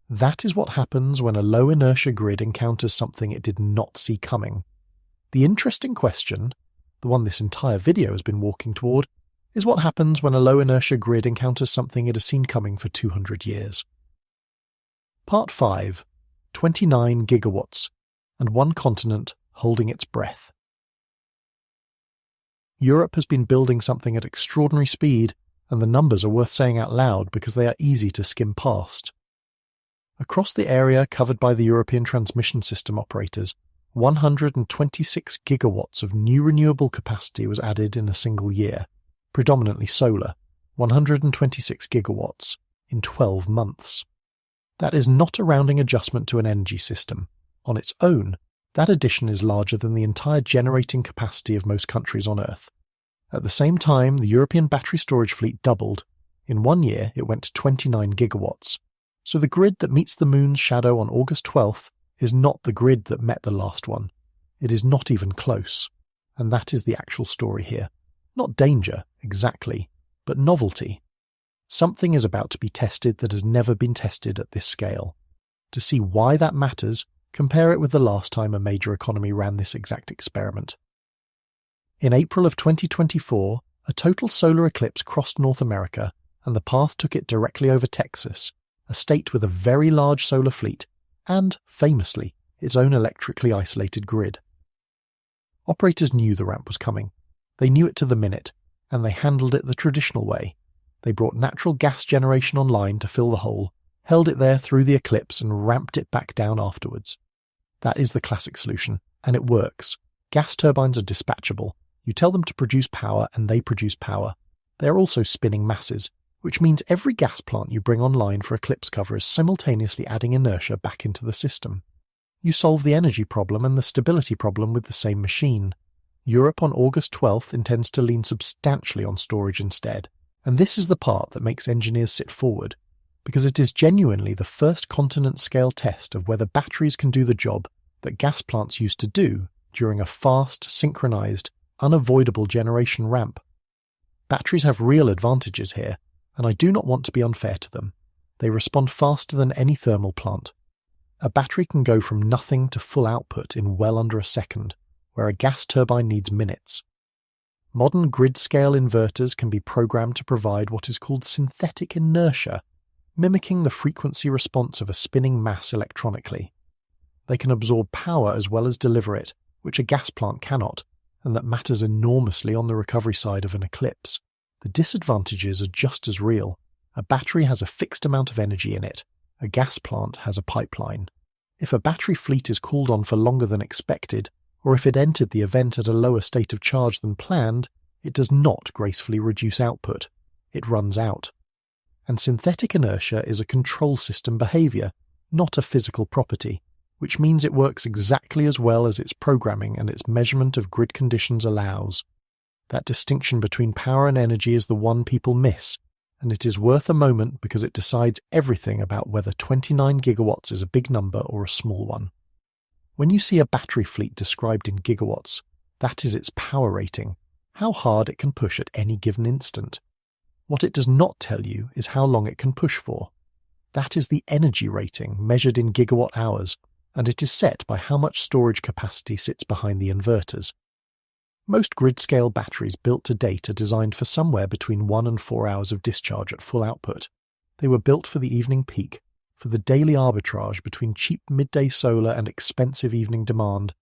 That is what happens when a low-inertia grid encounters something it did not see coming. The interesting question, the one this entire video has been walking toward, is what happens when a low-inertia grid encounters something it has seen coming for 200 years. Part 5. 29 gigawatts, and one continent holding its breath. Europe has been building something at extraordinary speed, and the numbers are worth saying out loud because they are easy to skim past. Across the area covered by the European transmission system operators, 126 gigawatts of new renewable capacity was added in a single year, predominantly solar, 126 gigawatts, in 12 months. That is not a rounding adjustment to an energy system. On its own, that addition is larger than the entire generating capacity of most countries on Earth. At the same time, the European battery storage fleet doubled. In 1 year, it went to 29 gigawatts. So the grid that meets the moon's shadow on August 12th is not the grid that met the last one. It is not even close. And that is the actual story here. Not danger, exactly, but novelty. Something is about to be tested that has never been tested at this scale. To see why that matters, compare it with the last time a major economy ran this exact experiment. In April of 2024, a total solar eclipse crossed North America, and the path took it directly over Texas, a state with a very large solar fleet, and, famously, its own electrically isolated grid. Operators knew the ramp was coming. They knew it to the minute, and they handled it the traditional way. They brought natural gas generation online to fill the hole, held it there through the eclipse, and ramped it back down afterwards. That is the classic solution, and it works. Gas turbines are dispatchable. You tell them to produce power, and they produce power. They are also spinning masses, which means every gas plant you bring online for eclipse cover is simultaneously adding inertia back into the system. You solve the energy problem and the stability problem with the same machine. Europe on August 12th intends to lean substantially on storage instead, and this is the part that makes engineers sit forward, because it is genuinely the first continent-scale test of whether batteries can do the job that gas plants used to do during a fast, synchronized, unavoidable generation ramp. Batteries have real advantages here, and I do not want to be unfair to them. They respond faster than any thermal plant. A battery can go from nothing to full output in well under a second, where a gas turbine needs minutes. Modern grid-scale inverters can be programmed to provide what is called synthetic inertia, mimicking the frequency response of a spinning mass electronically. They can absorb power as well as deliver it, which a gas plant cannot, and that matters enormously on the recovery side of an eclipse. The disadvantages are just as real. A battery has a fixed amount of energy in it. A gas plant has a pipeline. If a battery fleet is called on for longer than expected, or if it entered the event at a lower state of charge than planned, it does not gracefully reduce output. It runs out. And synthetic inertia is a control system behavior, not a physical property, which means it works exactly as well as its programming and its measurement of grid conditions allows. That distinction between power and energy is the one people miss, and it is worth a moment because it decides everything about whether 29 gigawatts is a big number or a small one. When you see a battery fleet described in gigawatts, that is its power rating, how hard it can push at any given instant. What it does not tell you is how long it can push for. That is the energy rating measured in gigawatt hours, and it is set by how much storage capacity sits behind the inverters. Most grid-scale batteries built to date are designed for somewhere between 1 and 4 hours of discharge at full output. They were built for the evening peak, for the daily arbitrage between cheap midday solar and expensive evening demand.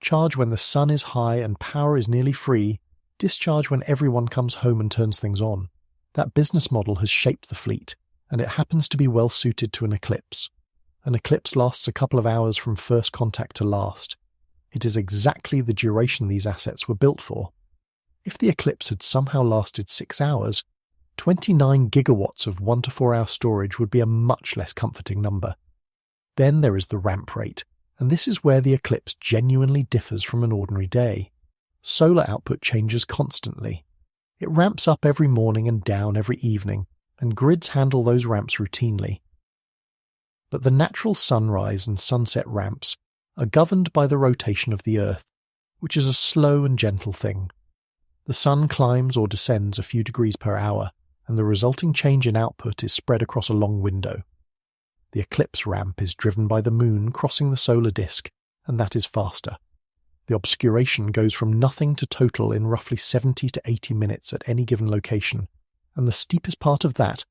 Charge when the sun is high and power is nearly free, discharge when everyone comes home and turns things on. That business model has shaped the fleet, and it happens to be well suited to an eclipse. An eclipse lasts a couple of hours from first contact to last. It is exactly the duration these assets were built for. If the eclipse had somehow lasted 6 hours, 29 gigawatts of 1 to 4 hour storage would be a much less comforting number. Then there is the ramp rate, and this is where the eclipse genuinely differs from an ordinary day. Solar output changes constantly. It ramps up every morning and down every evening, and grids handle those ramps routinely. But the natural sunrise and sunset ramps are governed by the rotation of the Earth, which is a slow and gentle thing. The sun climbs or descends a few degrees per hour, and the resulting change in output is spread across a long window. The eclipse ramp is driven by the moon crossing the solar disk, and that is faster. The obscuration goes from nothing to total in roughly 70 to 80 minutes at any given location, and the steepest part of that,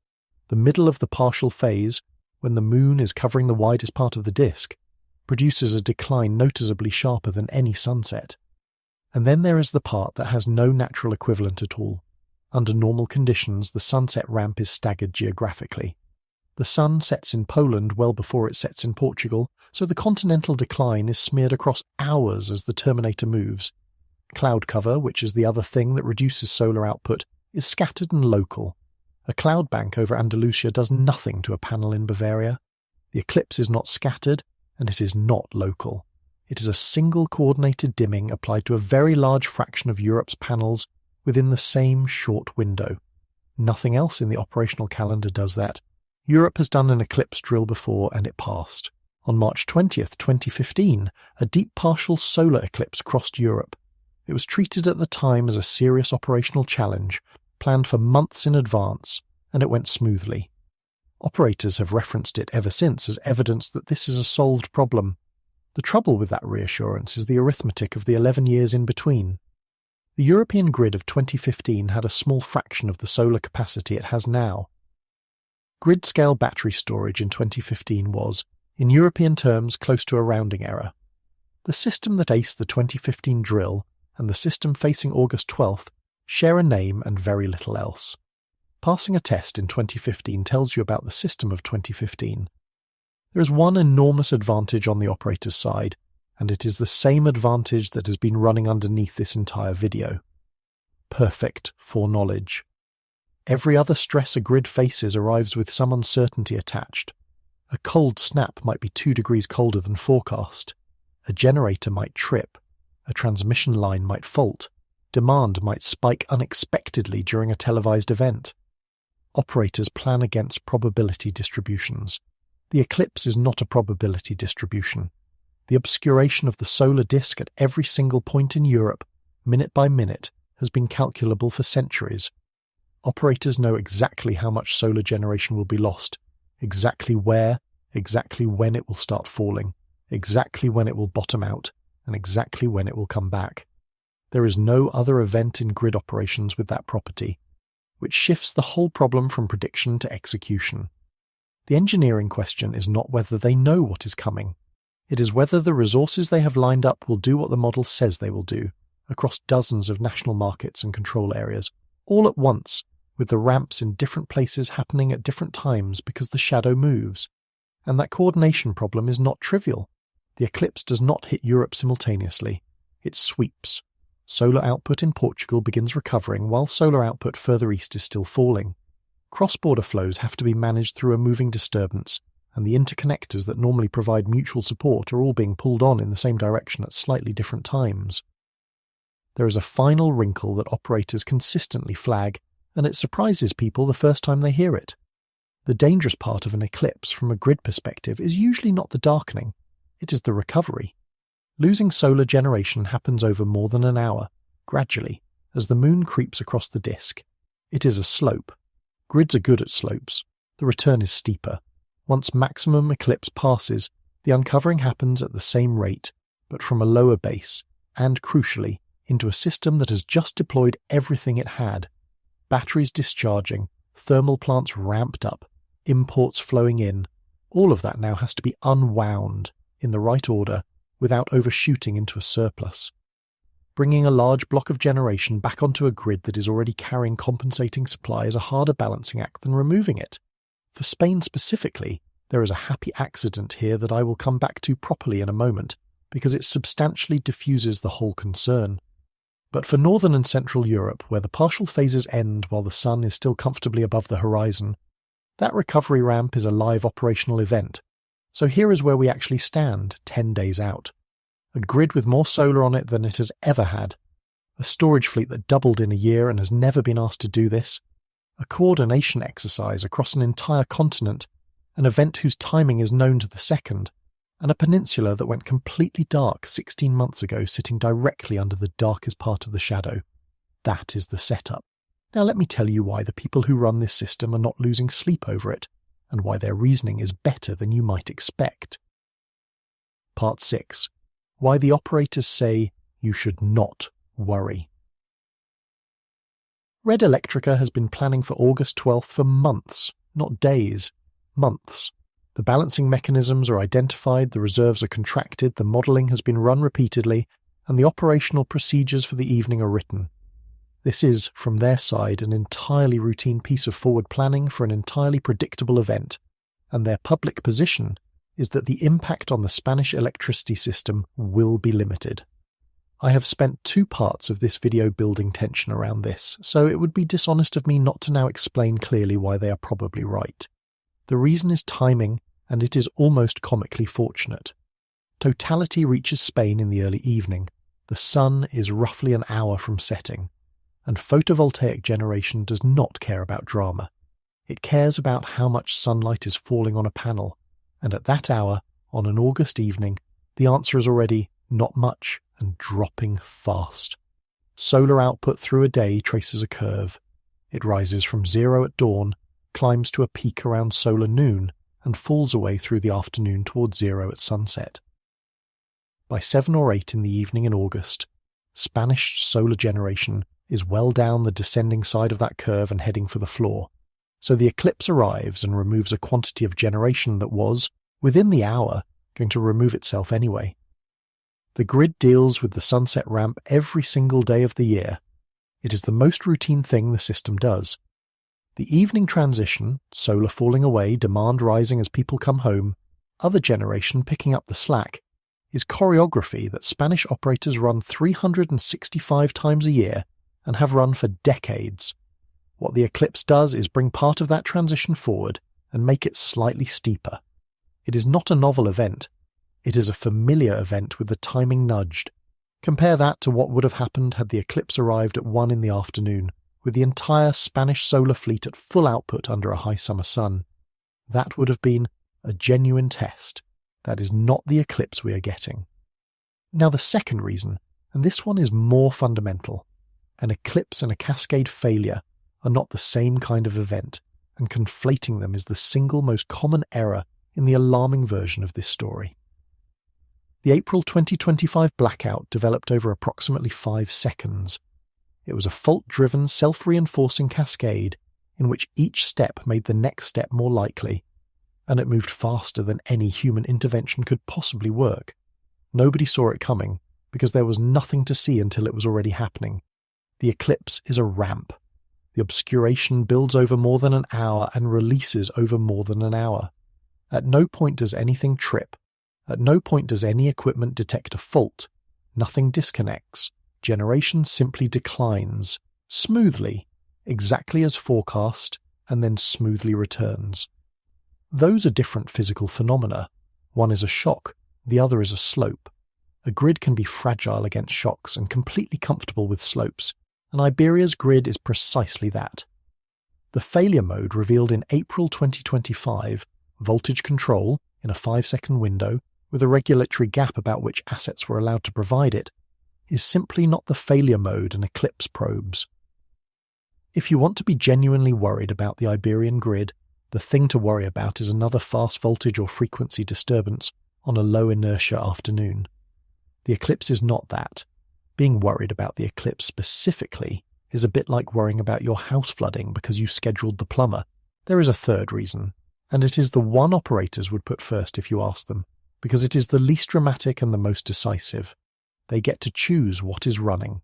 the middle of the partial phase, when the moon is covering the widest part of the disk, produces a decline noticeably sharper than any sunset. And then there is the part that has no natural equivalent at all. Under normal conditions, the sunset ramp is staggered geographically. The sun sets in Poland well before it sets in Portugal, so the continental decline is smeared across hours as the terminator moves. Cloud cover, which is the other thing that reduces solar output, is scattered and local. A cloud bank over Andalusia does nothing to a panel in Bavaria. The eclipse is not scattered, and it is not local. It is a single coordinated dimming applied to a very large fraction of Europe's panels within the same short window. Nothing else in the operational calendar does that. Europe has done an eclipse drill before and it passed. On March 20th, 2015, a deep partial solar eclipse crossed Europe. It was treated at the time as a serious operational challenge, planned for months in advance, and it went smoothly. Operators have referenced it ever since as evidence that this is a solved problem. The trouble with that reassurance is the arithmetic of the 11 years in between. The European grid of 2015 had a small fraction of the solar capacity it has now. Grid-scale battery storage in 2015 was, in European terms, close to a rounding error. The system that aced the 2015 drill and the system facing August 12th share a name and very little else. Passing a test in 2015 tells you about the system of 2015. There is one enormous advantage on the operator's side, and it is the same advantage that has been running underneath this entire video. Perfect foreknowledge. Every other stress a grid faces arrives with some uncertainty attached. A cold snap might be 2 degrees colder than forecast. A generator might trip. A transmission line might fault. Demand might spike unexpectedly during a televised event. Operators plan against probability distributions. The eclipse is not a probability distribution. The obscuration of the solar disk at every single point in Europe, minute by minute, has been calculable for centuries. Operators know exactly how much solar generation will be lost, exactly where, exactly when it will start falling, exactly when it will bottom out, and exactly when it will come back. There is no other event in grid operations with that property, which shifts the whole problem from prediction to execution. The engineering question is not whether they know what is coming. It is whether the resources they have lined up will do what the model says they will do, across dozens of national markets and control areas, all at once, with the ramps in different places happening at different times because the shadow moves. And that coordination problem is not trivial. The eclipse does not hit Europe simultaneously. It sweeps. Solar output in Portugal begins recovering while solar output further east is still falling. Cross-border flows have to be managed through a moving disturbance, and the interconnectors that normally provide mutual support are all being pulled on in the same direction at slightly different times. There is a final wrinkle that operators consistently flag, and it surprises people the first time they hear it. The dangerous part of an eclipse from a grid perspective is usually not the darkening, it is the recovery. Losing solar generation happens over more than an hour, gradually, as the moon creeps across the disk. It is a slope. Grids are good at slopes. The return is steeper. Once maximum eclipse passes, the uncovering happens at the same rate, but from a lower base, and crucially, into a system that has just deployed everything it had. Batteries discharging, thermal plants ramped up, imports flowing in. All of that now has to be unwound, in the right order, without overshooting into a surplus. Bringing a large block of generation back onto a grid that is already carrying compensating supply is a harder balancing act than removing it. For Spain specifically, there is a happy accident here that I will come back to properly in a moment, because it substantially diffuses the whole concern. But for northern and central Europe, where the partial phases end while the sun is still comfortably above the horizon, that recovery ramp is a live operational event. So here is where we actually stand 10 days out. A grid with more solar on it than it has ever had. A storage fleet that doubled in a year and has never been asked to do this. A coordination exercise across an entire continent, an event whose timing is known to the second, and a peninsula that went completely dark 16 months ago sitting directly under the darkest part of the shadow. That is the setup. Now let me tell you why the people who run this system are not losing sleep over it, and why their reasoning is better than you might expect. Part 6. Why the operators say you should not worry. Red Electrica has been planning for August 12th for months, not days, months. The balancing mechanisms are identified, the reserves are contracted, the modelling has been run repeatedly, and the operational procedures for the evening are written. This is, from their side, an entirely routine piece of forward planning for an entirely predictable event, and their public position is that the impact on the Spanish electricity system will be limited. I have spent 2 parts of this video building tension around this, so it would be dishonest of me not to now explain clearly why they are probably right. The reason is timing, and it is almost comically fortunate. Totality reaches Spain in the early evening. The sun is roughly an hour from setting. And photovoltaic generation does not care about drama. It cares about how much sunlight is falling on a panel, and at that hour, on an August evening, the answer is already not much and dropping fast. Solar output through a day traces a curve. It rises from 0 at dawn, climbs to a peak around solar noon, and falls away through the afternoon towards 0 at sunset. By 7 or 8 in the evening in August, Spanish solar generation is well down the descending side of that curve and heading for the floor, so the eclipse arrives and removes a quantity of generation that was, within the hour, going to remove itself anyway. The grid deals with the sunset ramp every single day of the year. It is the most routine thing the system does. The evening transition, solar falling away, demand rising as people come home, other generation picking up the slack, is choreography that Spanish operators run 365 times a year and have run for decades. What the eclipse does is bring part of that transition forward and make it slightly steeper. It is not a novel event. It is a familiar event with the timing nudged. Compare that to what would have happened had the eclipse arrived at 1 in the afternoon, with the entire Spanish solar fleet at full output under a high summer sun. That would have been a genuine test. That is not the eclipse we are getting. Now the second reason, and this one is more fundamental. An eclipse and a cascade failure are not the same kind of event, and conflating them is the single most common error in the alarming version of this story. The April 2025 blackout developed over approximately 5 seconds. It was a fault-driven, self-reinforcing cascade in which each step made the next step more likely, and it moved faster than any human intervention could possibly work. Nobody saw it coming, because there was nothing to see until it was already happening. The eclipse is a ramp. The obscuration builds over more than an hour and releases over more than an hour. At no point does anything trip. At no point does any equipment detect a fault. Nothing disconnects. Generation simply declines, smoothly, exactly as forecast, and then smoothly returns. Those are different physical phenomena. One is a shock, the other is a slope. A grid can be fragile against shocks and completely comfortable with slopes, and Iberia's grid is precisely that. The failure mode revealed in April 2025, voltage control, in a 5-second window, with a regulatory gap about which assets were allowed to provide it, is simply not the failure mode an eclipse probes. If you want to be genuinely worried about the Iberian grid, the thing to worry about is another fast voltage or frequency disturbance on a low inertia afternoon. The eclipse is not that. Being worried about the eclipse specifically is a bit like worrying about your house flooding because you scheduled the plumber. There is a third reason, and it is the one operators would put first if you ask them. because it is the least dramatic and the most decisive. They get to choose what is running.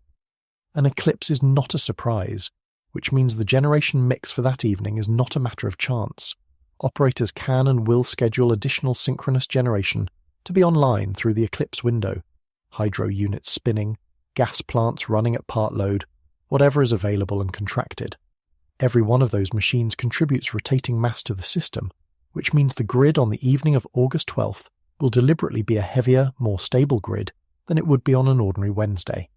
An eclipse is not a surprise, which means the generation mix for that evening is not a matter of chance. Operators can and will schedule additional synchronous generation to be online through the eclipse window. Hydro units spinning, gas plants running at part load, whatever is available and contracted. Every one of those machines contributes rotating mass to the system, which means the grid on the evening of August 12th will deliberately be a heavier, more stable grid than it would be on an ordinary Wednesday.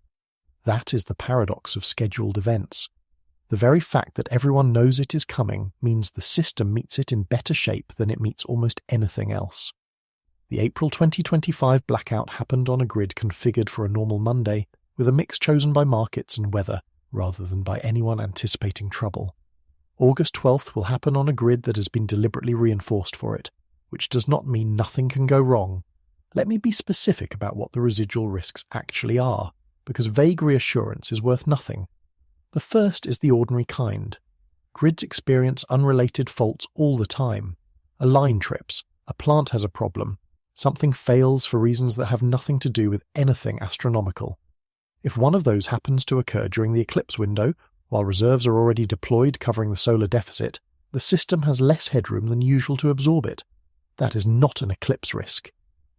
That is the paradox of scheduled events. The very fact that everyone knows it is coming means the system meets it in better shape than it meets almost anything else. The April 2025 blackout happened on a grid configured for a normal Monday, with a mix chosen by markets and weather rather than by anyone anticipating trouble. August 12th will happen on a grid that has been deliberately reinforced for it, which does not mean nothing can go wrong. Let me be specific about what the residual risks actually are, because vague reassurance is worth nothing. The first is the ordinary kind. Grids experience unrelated faults all the time. A line trips, a plant has a problem, something fails for reasons that have nothing to do with anything astronomical. If one of those happens to occur during the eclipse window, while reserves are already deployed covering the solar deficit, the system has less headroom than usual to absorb it. That is not an eclipse risk.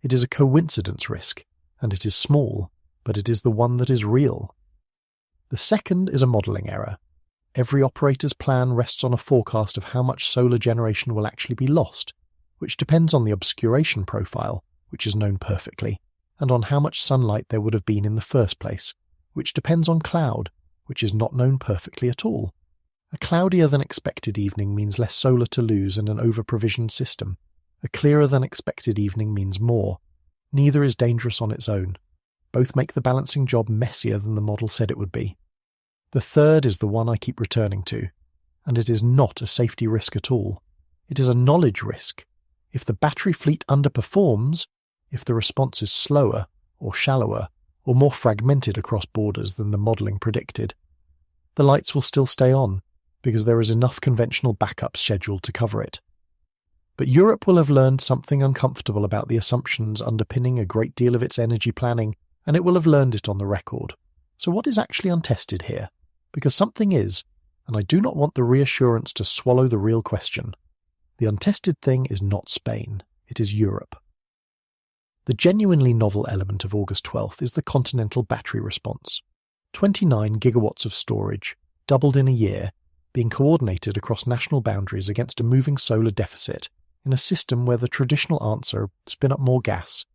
It is a coincidence risk, and it is small, but it is the one that is real. The second is a modelling error. Every operator's plan rests on a forecast of how much solar generation will actually be lost, which depends on the obscuration profile, which is known perfectly, and on how much sunlight there would have been in the first place, which depends on cloud, which is not known perfectly at all. A cloudier than expected evening means less solar to lose in an over-provisioned system. A clearer than expected evening means more. Neither is dangerous on its own. Both make the balancing job messier than the model said it would be. The third is the one I keep returning to, and it is not a safety risk at all. It is a knowledge risk. If the battery fleet underperforms, if the response is slower or shallower or more fragmented across borders than the modelling predicted, the lights will still stay on because there is enough conventional backup scheduled to cover it. But Europe will have learned something uncomfortable about the assumptions underpinning a great deal of its energy planning, and it will have learned it on the record. So what is actually untested here? Because something is, and I do not want the reassurance to swallow the real question. The untested thing is not Spain, it is Europe. The genuinely novel element of August 12th is the continental battery response. 29 gigawatts of storage, doubled in a year, being coordinated across national boundaries against a moving solar deficit in a system where the traditional answer, spin up more gas,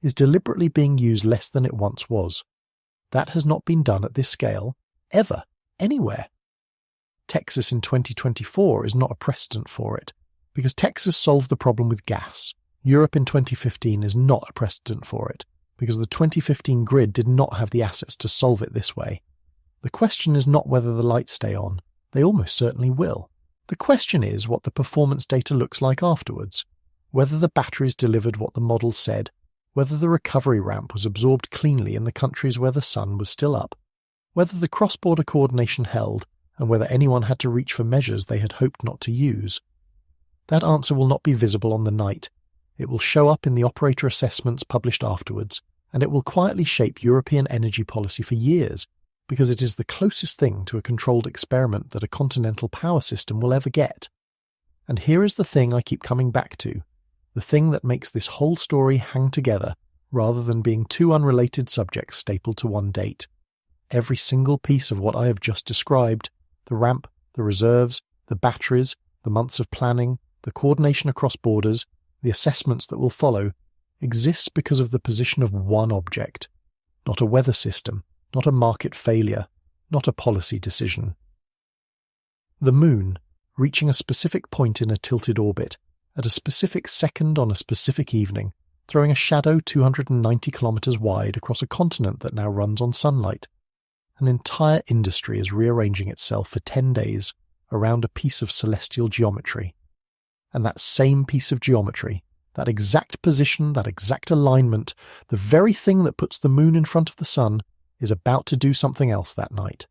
is deliberately being used less than it once was. That has not been done at this scale, ever, anywhere. Texas in 2024 is not a precedent for it, because Texas solved the problem with gas. Europe in 2015 is not a precedent for it, because the 2015 grid did not have the assets to solve it this way. The question is not whether the lights stay on. They almost certainly will. The question is what the performance data looks like afterwards, whether the batteries delivered what the model said, whether the recovery ramp was absorbed cleanly in the countries where the sun was still up, whether the cross-border coordination held, and whether anyone had to reach for measures they had hoped not to use. That answer will not be visible on the night. It will show up in the operator assessments published afterwards, and it will quietly shape European energy policy for years, because it is the closest thing to a controlled experiment that a continental power system will ever get. And here is the thing I keep coming back to, the thing that makes this whole story hang together rather than being two unrelated subjects stapled to one date. Every single piece of what I have just described, the ramp, the reserves, the batteries, the months of planning, the coordination across borders, the assessments that will follow, exists because of the position of one object, not a weather system, not a market failure, not a policy decision. The Moon, reaching a specific point in a tilted orbit, at a specific second on a specific evening, throwing a shadow 290 kilometers wide across a continent that now runs on sunlight. An entire industry is rearranging itself for 10 days around a piece of celestial geometry. And that same piece of geometry, that exact position, that exact alignment, the very thing that puts the Moon in front of the Sun, is about to do something else that night.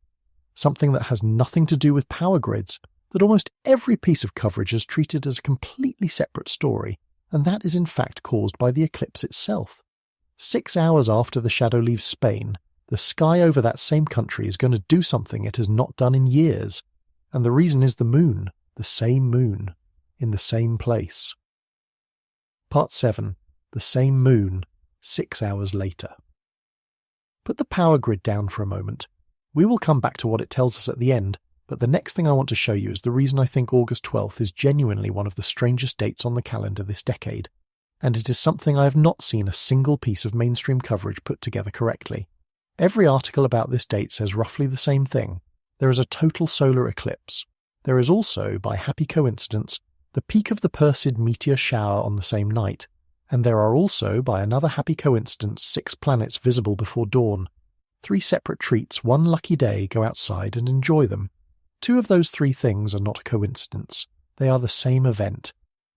Something that has nothing to do with power grids, that almost every piece of coverage has treated as a completely separate story, and that is in fact caused by the eclipse itself. 6 hours after the shadow leaves Spain, the sky over that same country is going to do something it has not done in years, and the reason is the moon, the same moon, in the same place. Part 7. The same moon, 6 hours later. Put the power grid down for a moment. We will come back to what it tells us at the end, but the next thing I want to show you is the reason I think August 12th is genuinely one of the strangest dates on the calendar this decade, and it is something I have not seen a single piece of mainstream coverage put together correctly. Every article about this date says roughly the same thing. There is a total solar eclipse. There is also, by happy coincidence, the peak of the Perseid meteor shower on the same night, and there are also, by another happy coincidence, 6 planets visible before dawn. 3 separate treats, one lucky day, go outside and enjoy them. 2 of those 3 things are not a coincidence. They are the same event.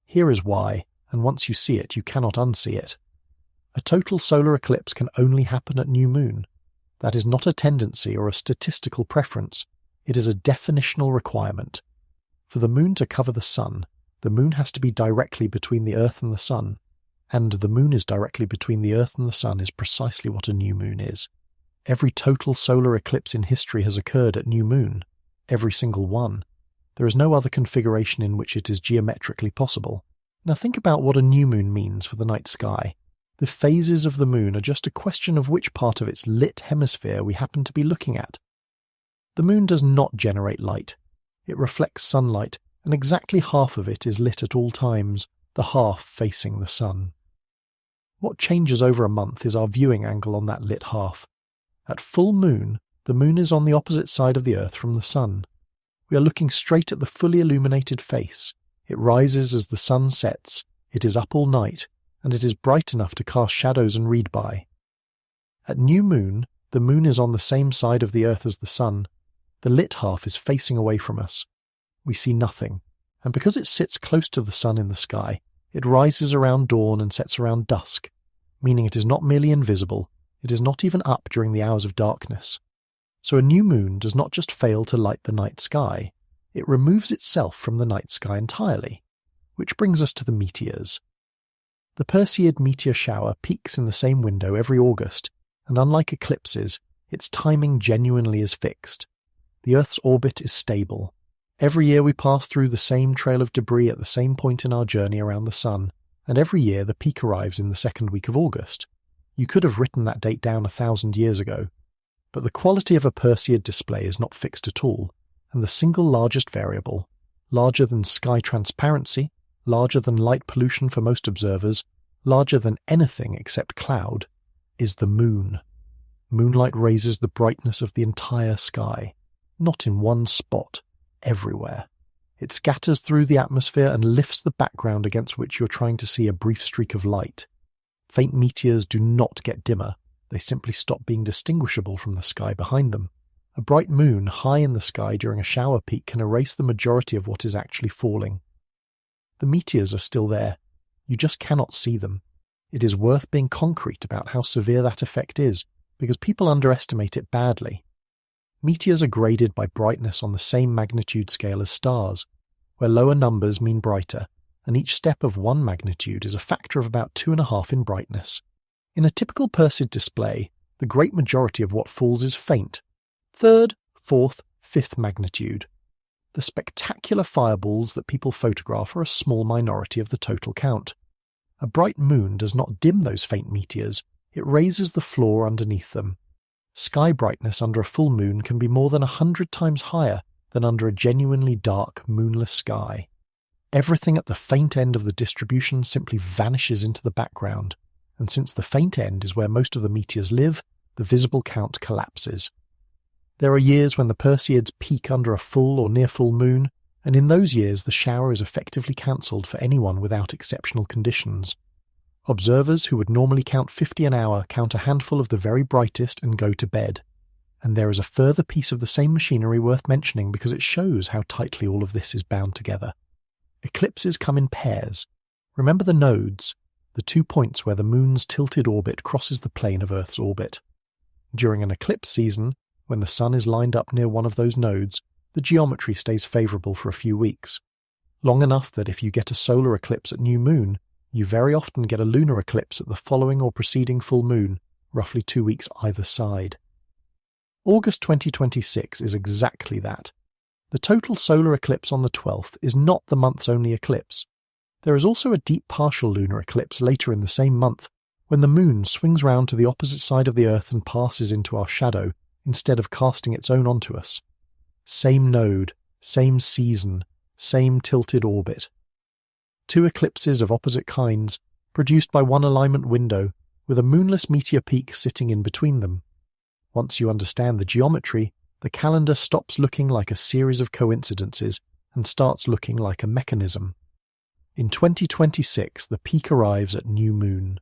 Here is why, and once you see it, you cannot unsee it. A total solar eclipse can only happen at new moon. That is not a tendency or a statistical preference. It is a definitional requirement. For the moon to cover the sun, the moon has to be directly between the Earth and the sun, and the moon is directly between the Earth and the sun is precisely what a new moon is. Every total solar eclipse in history has occurred at new moon. Every single one. There is no other configuration in which it is geometrically possible. Now think about what a new moon means for the night sky. The phases of the moon are just a question of which part of its lit hemisphere we happen to be looking at. The moon does not generate light. It reflects sunlight, and exactly half of it is lit at all times, the half facing the sun. What changes over a month is our viewing angle on that lit half. At full moon, the moon is on the opposite side of the Earth from the sun. We are looking straight at the fully illuminated face. It rises as the sun sets, it is up all night, and it is bright enough to cast shadows and read by. At new moon, the moon is on the same side of the Earth as the sun. The lit half is facing away from us. We see nothing, and because it sits close to the sun in the sky, it rises around dawn and sets around dusk, meaning it is not merely invisible, it is not even up during the hours of darkness. So a new moon does not just fail to light the night sky, it removes itself from the night sky entirely, which brings us to the meteors. The Perseid meteor shower peaks in the same window every August, and unlike eclipses, its timing genuinely is fixed. The Earth's orbit is stable. Every year we pass through the same trail of debris at the same point in our journey around the sun, and every year the peak arrives in the second week of August. You could have written that date down 1,000 years ago. But the quality of a Perseid display is not fixed at all, and the single largest variable, larger than sky transparency, larger than light pollution for most observers, larger than anything except cloud, is the moon. Moonlight raises the brightness of the entire sky, not in one spot, everywhere. It scatters through the atmosphere and lifts the background against which you're trying to see a brief streak of light. Faint meteors do not get dimmer. They simply stop being distinguishable from the sky behind them. A bright moon high in the sky during a shower peak can erase the majority of what is actually falling. The meteors are still there. You just cannot see them. It is worth being concrete about how severe that effect is, because people underestimate it badly. Meteors are graded by brightness on the same magnitude scale as stars, where lower numbers mean brighter, and each step of 1 magnitude is a factor of about 2.5 in brightness. In a typical Perseid display, the great majority of what falls is faint, 3rd, 4th, 5th magnitude. The spectacular fireballs that people photograph are a small minority of the total count. A bright moon does not dim those faint meteors, it raises the floor underneath them. Sky brightness under a full moon can be more than 100 times higher than under a genuinely dark, moonless sky. Everything at the faint end of the distribution simply vanishes into the background, and since the faint end is where most of the meteors live, the visible count collapses. There are years when the Perseids peak under a full or near-full moon, and in those years the shower is effectively cancelled for anyone without exceptional conditions. Observers who would normally count 50 an hour count a handful of the very brightest and go to bed. And there is a further piece of the same machinery worth mentioning because it shows how tightly all of this is bound together. Eclipses come in pairs. Remember the nodes, the 2 points where the moon's tilted orbit crosses the plane of Earth's orbit. During an eclipse season, when the sun is lined up near one of those nodes, the geometry stays favourable for a few weeks. Long enough that if you get a solar eclipse at new moon, you very often get a lunar eclipse at the following or preceding full moon, roughly 2 weeks either side. August 2026 is exactly that. The total solar eclipse on the 12th is not the month's only eclipse. There is also a deep partial lunar eclipse later in the same month, when the moon swings round to the opposite side of the Earth and passes into our shadow, instead of casting its own onto us. Same node, same season, same tilted orbit. 2 eclipses of opposite kinds, produced by one alignment window, with a moonless meteor peak sitting in between them. Once you understand the geometry, the calendar stops looking like a series of coincidences and starts looking like a mechanism. In 2026, the peak arrives at new moon.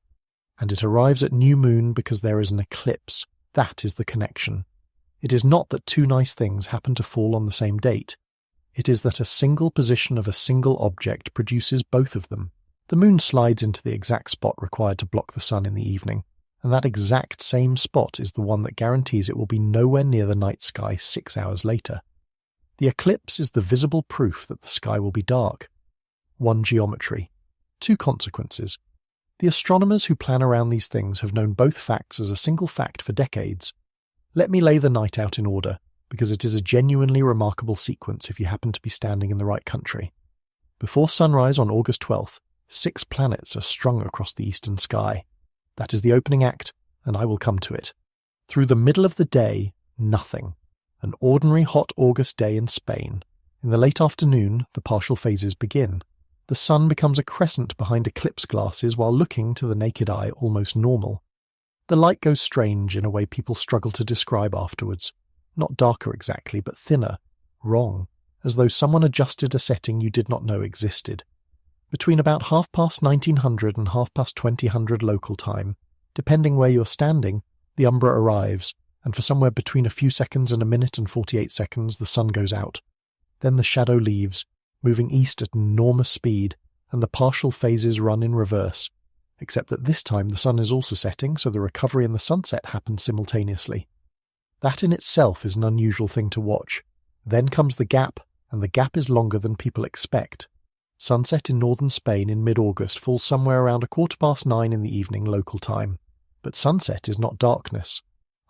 And it arrives at new moon because there is an eclipse. That is the connection. It is not that 2 nice things happen to fall on the same date. It is that a single position of a single object produces both of them. The moon slides into the exact spot required to block the sun in the evening, and that exact same spot is the one that guarantees it will be nowhere near the night sky 6 hours later. The eclipse is the visible proof that the sky will be dark. 1 geometry. 2 consequences. The astronomers who plan around these things have known both facts as a single fact for decades. Let me lay the night out in order, because it is a genuinely remarkable sequence if you happen to be standing in the right country. Before sunrise on August 12th, 6 planets are strung across the eastern sky. That is the opening act, and I will come to it. Through the middle of the day, nothing. An ordinary hot August day in Spain. In the late afternoon, the partial phases begin. The sun becomes a crescent behind eclipse glasses while looking to the naked eye almost normal. The light goes strange in a way people struggle to describe afterwards. Not darker exactly, but thinner, wrong, as though someone adjusted a setting you did not know existed. Between about 1900 and 2000 local time, depending where you're standing, the umbra arrives, and for somewhere between a few seconds and a minute and 48 seconds the sun goes out. Then the shadow leaves, moving east at enormous speed, and the partial phases run in reverse, except that this time the sun is also setting, so the recovery and the sunset happen simultaneously. That in itself is an unusual thing to watch. Then comes the gap, and the gap is longer than people expect. Sunset in northern Spain in mid-August falls somewhere around 9:15 in the evening local time. But sunset is not darkness.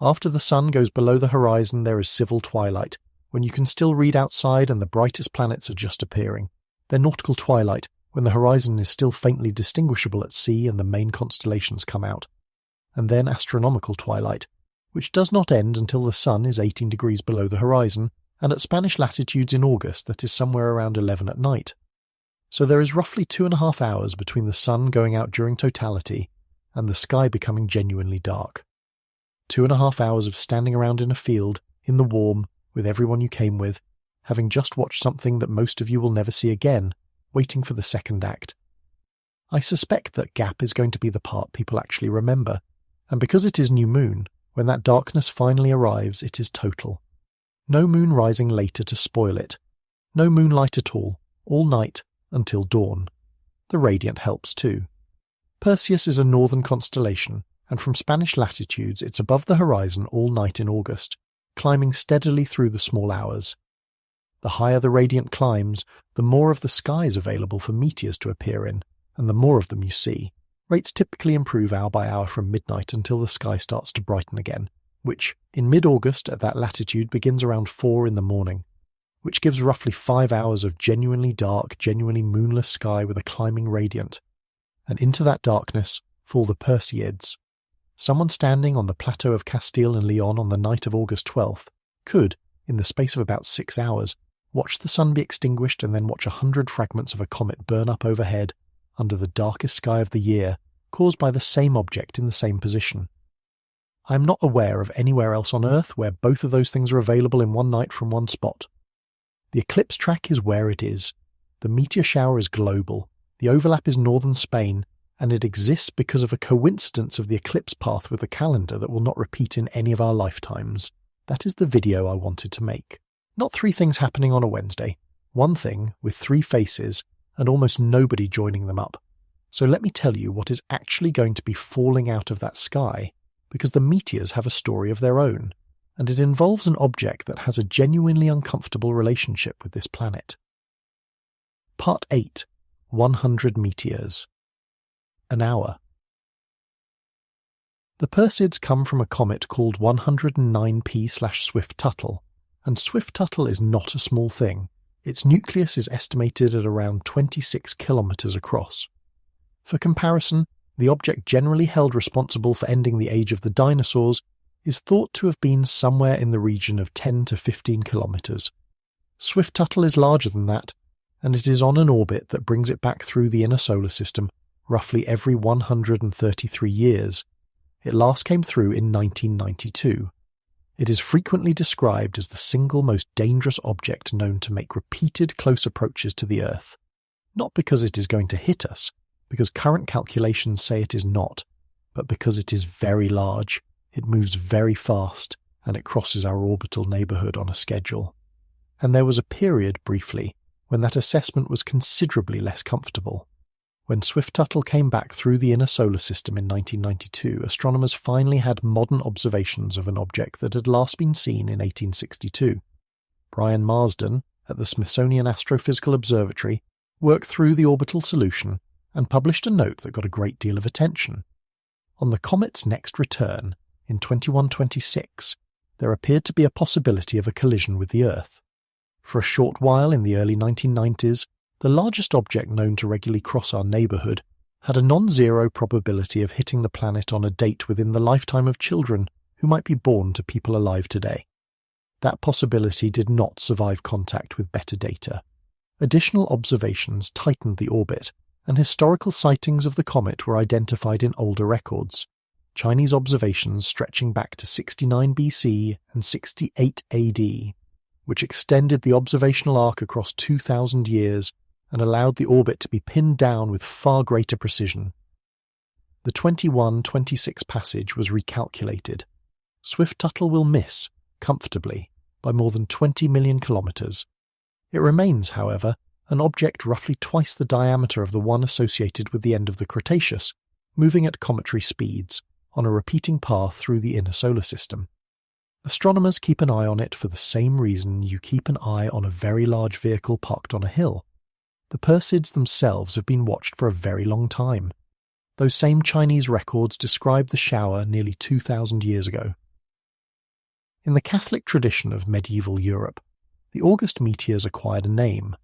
After the sun goes below the horizon there is civil twilight, when you can still read outside and the brightest planets are just appearing. Then nautical twilight, when the horizon is still faintly distinguishable at sea and the main constellations come out. And then astronomical twilight, which does not end until the sun is 18 degrees below the horizon, and at Spanish latitudes in August that is somewhere around 11 at night. So there is roughly 2.5 hours between the sun going out during totality and the sky becoming genuinely dark. 2.5 hours of standing around in a field, in the warm, with everyone you came with, having just watched something that most of you will never see again, waiting for the second act. I suspect that gap is going to be the part people actually remember, and because it is new moon, when that darkness finally arrives it is total. No moon rising later to spoil it. No moonlight at all night, until dawn. The radiant helps too. Perseus is a northern constellation, and from Spanish latitudes it's above the horizon all night in August, climbing steadily through the small hours. The higher the radiant climbs, the more of the sky is available for meteors to appear in, and the more of them you see. Rates typically improve hour by hour from midnight until the sky starts to brighten again, which, in mid-August at that latitude, begins around 4 in the morning, which gives roughly 5 hours of genuinely dark, genuinely moonless sky with a climbing radiant. And into that darkness fall the Perseids. Someone standing on the plateau of Castile and Leon on the night of August 12th could, in the space of about 6 hours, watch the sun be extinguished and then watch 100 fragments of a comet burn up overhead under the darkest sky of the year, caused by the same object in the same position. I am not aware of anywhere else on Earth where both of those things are available in one night from one spot. The eclipse track is where it is. The meteor shower is global. The overlap is northern Spain, and it exists because of a coincidence of the eclipse path with the calendar that will not repeat in any of our lifetimes. That is the video I wanted to make. Not 3 things happening on a Wednesday. One thing with 3 faces and almost nobody joining them up. So let me tell you what is actually going to be falling out of that sky, because the meteors have a story of their own, and it involves an object that has a genuinely uncomfortable relationship with this planet. Part 8. 100 Meteors. an hour. The Perseids come from a comet called 109P/Swift-Tuttle, and Swift-Tuttle is not a small thing. Its nucleus is estimated at around 26 kilometers across. For comparison, the object generally held responsible for ending the age of the dinosaurs is thought to have been somewhere in the region of 10 to 15 kilometers. Swift-Tuttle is larger than that, and it is on an orbit that brings it back through the inner solar system roughly every 133 years. It last came through in 1992. It is frequently described as the single most dangerous object known to make repeated close approaches to the Earth. Not because it is going to hit us, because current calculations say it is not, but because it is very large, it moves very fast, and it crosses our orbital neighbourhood on a schedule. And there was a period, briefly, when that assessment was considerably less comfortable. When Swift-Tuttle came back through the inner solar system in 1992, astronomers finally had modern observations of an object that had last been seen in 1862. Brian Marsden, at the Smithsonian Astrophysical Observatory, worked through the orbital solution and published a note that got a great deal of attention. On the comet's next return, in 2126, there appeared to be a possibility of a collision with the Earth. For a short while in the early 1990s, the largest object known to regularly cross our neighbourhood had a non-zero probability of hitting the planet on a date within the lifetime of children who might be born to people alive today. That possibility did not survive contact with better data. Additional observations tightened the orbit, and historical sightings of the comet were identified in older records. Chinese observations stretching back to 69 BC and 68 AD, which extended the observational arc across 2,000 years and allowed the orbit to be pinned down with far greater precision. The 21-26 passage was recalculated. Swift-Tuttle will miss, comfortably, by more than 20 million kilometers. It remains, however, an object roughly twice the diameter of the one associated with the end of the Cretaceous, moving at cometary speeds, on a repeating path through the inner solar system. Astronomers keep an eye on it for the same reason you keep an eye on a very large vehicle parked on a hill. The Perseids themselves have been watched for a very long time. Those same Chinese records describe the shower nearly 2,000 years ago. In the Catholic tradition of medieval Europe, the August meteors acquired a name,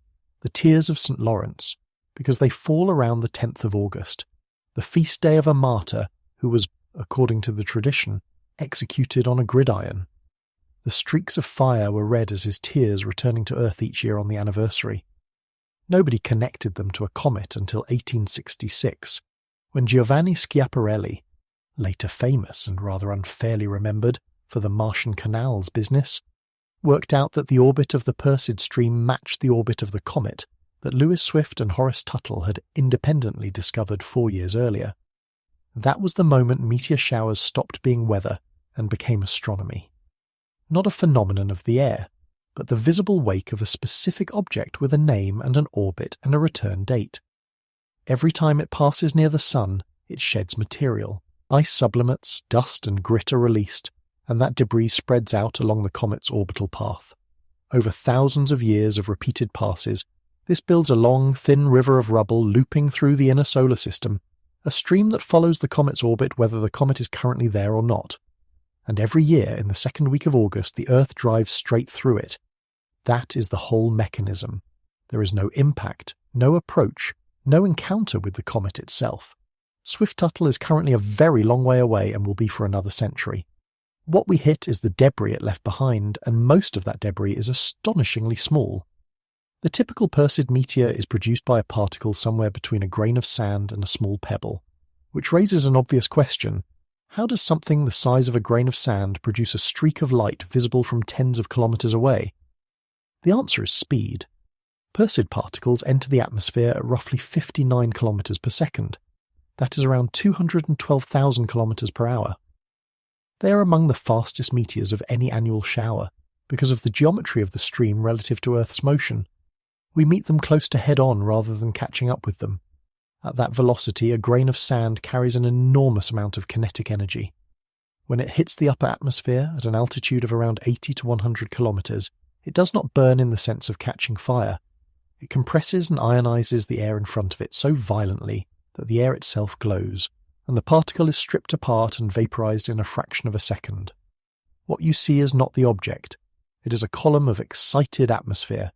the Tears of St. Lawrence, because they fall around the 10th of August, the feast day of a martyr who was, according to the tradition, executed on a gridiron. The streaks of fire were red as his tears returning to Earth each year on the anniversary. Nobody connected them to a comet until 1866, when Giovanni Schiaparelli, later famous and rather unfairly remembered for the Martian canals business, worked out that the orbit of the Perseid stream matched the orbit of the comet that Lewis Swift and Horace Tuttle had independently discovered 4 years earlier. That was the moment meteor showers stopped being weather and became astronomy. Not a phenomenon of the air, but the visible wake of a specific object with a name and an orbit and a return date. Every time it passes near the Sun, it sheds material. Ice sublimates, dust and grit are released, and that debris spreads out along the comet's orbital path. Over thousands of years of repeated passes, this builds a long, thin river of rubble looping through the inner solar system, a stream that follows the comet's orbit whether the comet is currently there or not. And every year, in the second week of August, the Earth drives straight through it. That is the whole mechanism. There is no impact, no approach, no encounter with the comet itself. Swift-Tuttle is currently a very long way away and will be for another century. What we hit is the debris it left behind, and most of that debris is astonishingly small. The typical Perseid meteor is produced by a particle somewhere between a grain of sand and a small pebble, which raises an obvious question. How does something the size of a grain of sand produce a streak of light visible from tens of kilometers away? The answer is speed. Perseid particles enter the atmosphere at roughly 59 kilometers per second. That is around 212,000 kilometers per hour. They are among the fastest meteors of any annual shower, because of the geometry of the stream relative to Earth's motion. We meet them close to head-on rather than catching up with them. At that velocity, a grain of sand carries an enormous amount of kinetic energy. When it hits the upper atmosphere at an altitude of around 80 to 100 kilometers, it does not burn in the sense of catching fire. It compresses and ionizes the air in front of it so violently that the air itself glows, and the particle is stripped apart and vaporized in a fraction of a second. What you see is not the object. It is a column of excited atmosphere.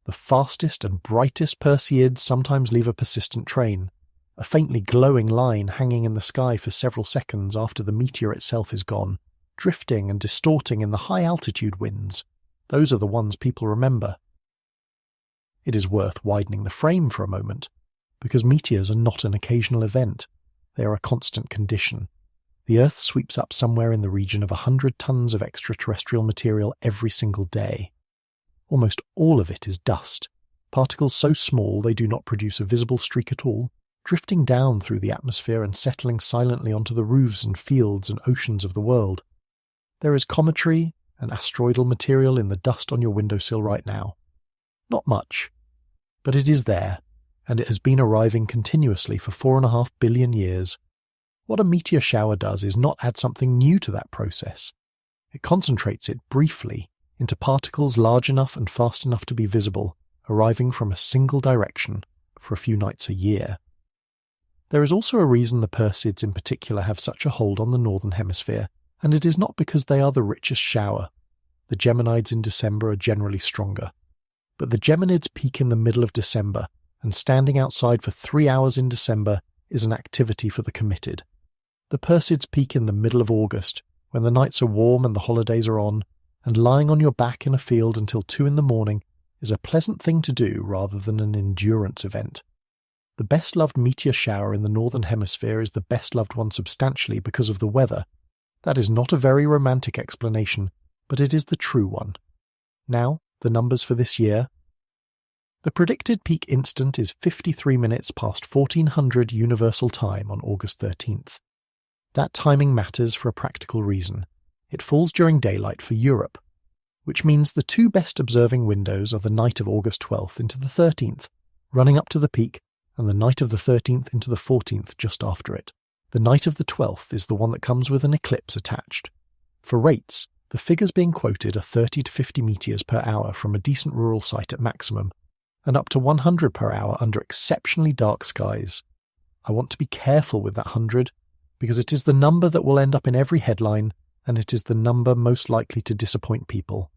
The fastest and brightest Perseids sometimes leave a persistent train, a faintly glowing line hanging in the sky for several seconds after the meteor itself is gone, drifting and distorting in the high-altitude winds. Those are the ones people remember. It is worth widening the frame for a moment, because meteors are not an occasional event. They are a constant condition. The Earth sweeps up somewhere in the region of 100 tons of extraterrestrial material every single day. Almost all of it is dust, particles so small they do not produce a visible streak at all, drifting down through the atmosphere and settling silently onto the roofs and fields and oceans of the world. There is cometry and asteroidal material in the dust on your windowsill right now. Not much, but it is there, and it has been arriving continuously for 4.5 billion years. What a meteor shower does is not add something new to that process. It concentrates it briefly into particles large enough and fast enough to be visible, arriving from a single direction for a few nights a year. There is also a reason the Perseids in particular have such a hold on the northern hemisphere, and it is not because they are the richest shower. The Geminids in December are generally stronger. But the Geminids peak in the middle of December, and standing outside for 3 hours in December is an activity for the committed. The Perseids peak in the middle of August, when the nights are warm and the holidays are on, and lying on your back in a field until 2 in the morning is a pleasant thing to do rather than an endurance event. The best-loved meteor shower in the northern hemisphere is the best-loved one substantially because of the weather. That is not a very romantic explanation, but it is the true one. Now, the numbers for this year. The predicted peak instant is 53 minutes past 1400 Universal Time on August 13th. That timing matters for a practical reason. It falls during daylight for Europe, which means the 2 best observing windows are the night of August 12th into the 13th, running up to the peak, and the night of the 13th into the 14th just after it. The night of the 12th is the one that comes with an eclipse attached. For rates, the figures being quoted are 30 to 50 meteors per hour from a decent rural site at maximum, and up to 100 per hour under exceptionally dark skies. I want to be careful with that 100, because it is the number that will end up in every headline, and it is the number most likely to disappoint people.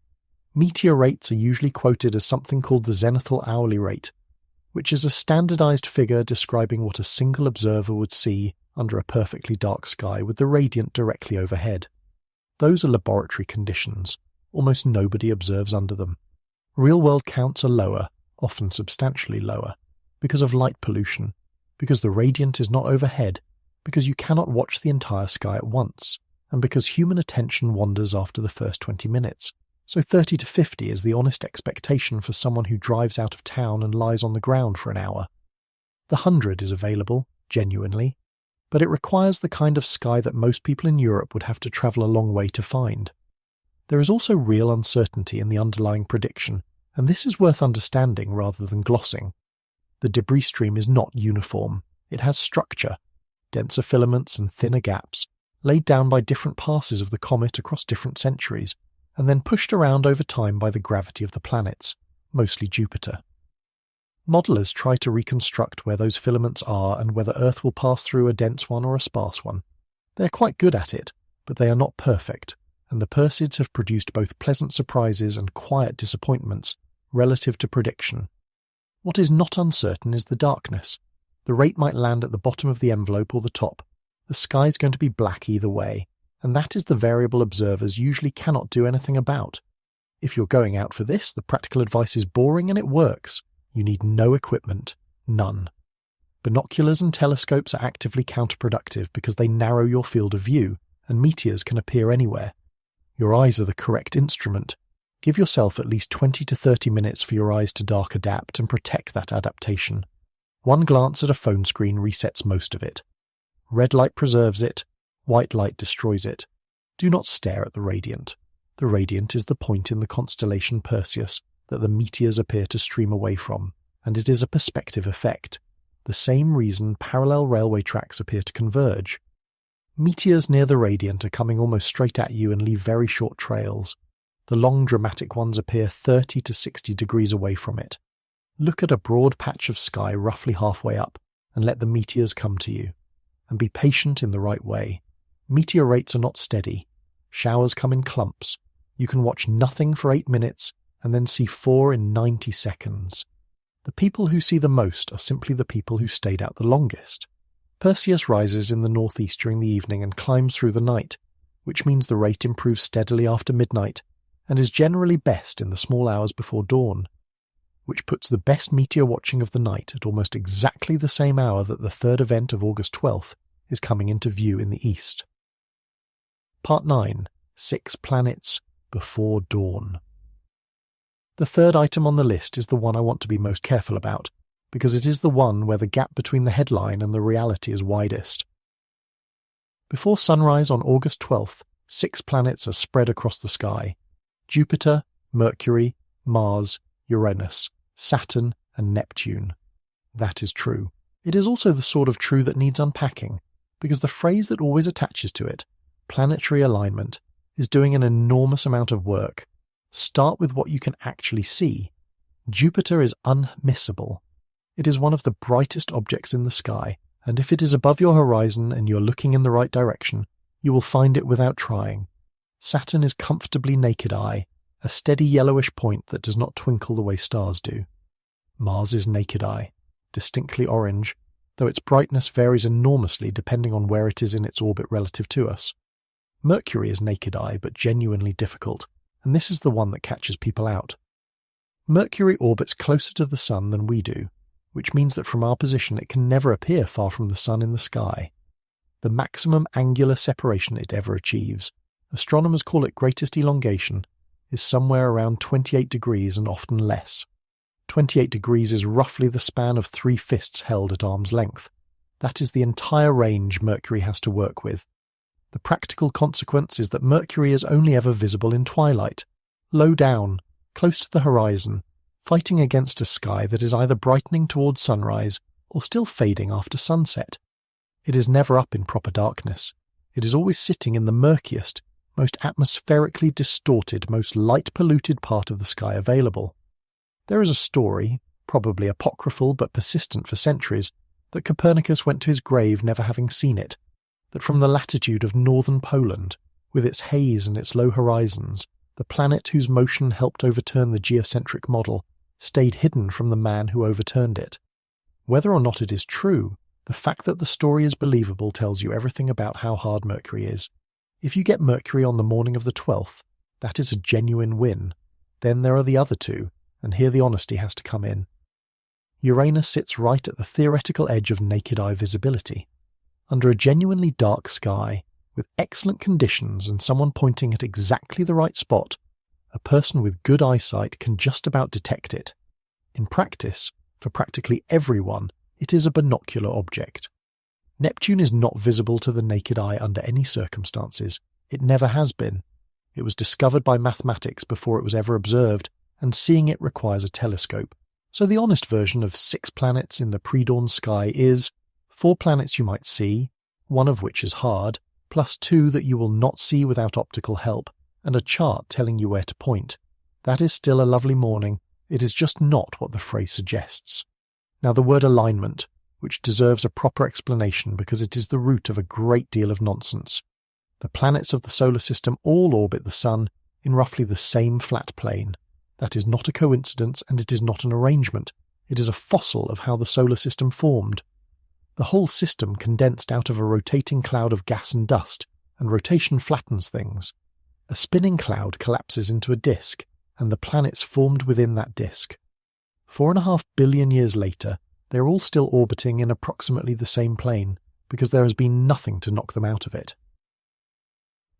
Meteor rates are usually quoted as something called the zenithal hourly rate, which is a standardized figure describing what a single observer would see under a perfectly dark sky with the radiant directly overhead. Those are laboratory conditions. Almost nobody observes under them. Real-world counts are lower, often substantially lower, because of light pollution, because the radiant is not overhead, because you cannot watch the entire sky at once, and because human attention wanders after the first 20 minutes. So 30 to 50 is the honest expectation for someone who drives out of town and lies on the ground for an hour. The 100 is available, genuinely, but it requires the kind of sky that most people in Europe would have to travel a long way to find. There is also real uncertainty in the underlying prediction, and this is worth understanding rather than glossing. The debris stream is not uniform. It has structure, denser filaments and thinner gaps, laid down by different passes of the comet across different centuries, and then pushed around over time by the gravity of the planets, mostly Jupiter. Modelers try to reconstruct where those filaments are and whether Earth will pass through a dense one or a sparse one. They are quite good at it, but they are not perfect, and the Perseids have produced both pleasant surprises and quiet disappointments relative to prediction. What is not uncertain is the darkness. The rate might land at the bottom of the envelope or the top. The sky is going to be black either way, and that is the variable observers usually cannot do anything about. If you're going out for this, the practical advice is boring and it works. You need no equipment, none. Binoculars and telescopes are actively counterproductive because they narrow your field of view, and meteors can appear anywhere. Your eyes are the correct instrument. Give yourself at least 20 to 30 minutes for your eyes to dark adapt and protect that adaptation. One glance at a phone screen resets most of it. Red light preserves it, white light destroys it. Do not stare at the radiant. The radiant is the point in the constellation Perseus that the meteors appear to stream away from, and it is a perspective effect, the same reason parallel railway tracks appear to converge. Meteors near the radiant are coming almost straight at you and leave very short trails. The long dramatic ones appear 30 to 60 degrees away from it. Look at a broad patch of sky roughly halfway up, and let the meteors come to you. And be patient in the right way. Meteor rates are not steady. Showers come in clumps. You can watch nothing for 8 minutes and then see 4 in 90 seconds. The people who see the most are simply the people who stayed out the longest. Perseus rises in the northeast during the evening and climbs through the night, which means the rate improves steadily after midnight and is generally best in the small hours before dawn, which puts the best meteor watching of the night at almost exactly the same hour that the third event of August 12th is coming into view in the east. Part 9. 6 planets before dawn. The third item on the list is the one I want to be most careful about, because it is the one where the gap between the headline and the reality is widest. Before sunrise on August 12th, 6 planets are spread across the sky: Jupiter, Mercury, Mars, Uranus, Saturn, and Neptune. That is true. It is also the sort of true that needs unpacking, because the phrase that always attaches to it, planetary alignment, is doing an enormous amount of work. Start with what you can actually see. Jupiter is unmissable. It is one of the brightest objects in the sky, and if it is above your horizon and you're looking in the right direction, you will find it without trying. Saturn is comfortably naked eye, a steady yellowish point that does not twinkle the way stars do. Mars is naked eye, distinctly orange, though its brightness varies enormously depending on where it is in its orbit relative to us. Mercury is naked eye, but genuinely difficult, and this is the one that catches people out. Mercury orbits closer to the Sun than we do, which means that from our position it can never appear far from the Sun in the sky. The maximum angular separation it ever achieves, astronomers call it greatest elongation, is somewhere around 28 degrees and often less. 28 degrees is roughly the span of 3 fists held at arm's length. That is the entire range Mercury has to work with. The practical consequence is that Mercury is only ever visible in twilight, low down, close to the horizon, fighting against a sky that is either brightening towards sunrise or still fading after sunset. It is never up in proper darkness. It is always sitting in the murkiest, most atmospherically distorted, most light-polluted part of the sky available. There is a story, probably apocryphal but persistent for centuries, that Copernicus went to his grave never having seen it, that from the latitude of northern Poland, with its haze and its low horizons, the planet whose motion helped overturn the geocentric model stayed hidden from the man who overturned it. Whether or not it is true, the fact that the story is believable tells you everything about how hard Mercury is. If you get Mercury on the morning of the 12th, that is a genuine win. Then there are the other two, and here the honesty has to come in. Uranus sits right at the theoretical edge of naked eye visibility. Under a genuinely dark sky, with excellent conditions and someone pointing at exactly the right spot, a person with good eyesight can just about detect it. In practice, for practically everyone, it is a binocular object. Neptune is not visible to the naked eye under any circumstances. It never has been. It was discovered by mathematics before it was ever observed, and seeing it requires a telescope. So the honest version of 6 planets in the pre-dawn sky is 4 planets you might see, one of which is hard, plus 2 that you will not see without optical help, and a chart telling you where to point. That is still a lovely morning. It is just not what the phrase suggests. Now the word alignment, which deserves a proper explanation because it is the root of a great deal of nonsense. The planets of the solar system all orbit the Sun in roughly the same flat plane. That is not a coincidence, and it is not an arrangement. It is a fossil of how the solar system formed. The whole system condensed out of a rotating cloud of gas and dust, and rotation flattens things. A spinning cloud collapses into a disk, and the planets formed within that disk. 4.5 billion years later, they are all still orbiting in approximately the same plane, because there has been nothing to knock them out of it.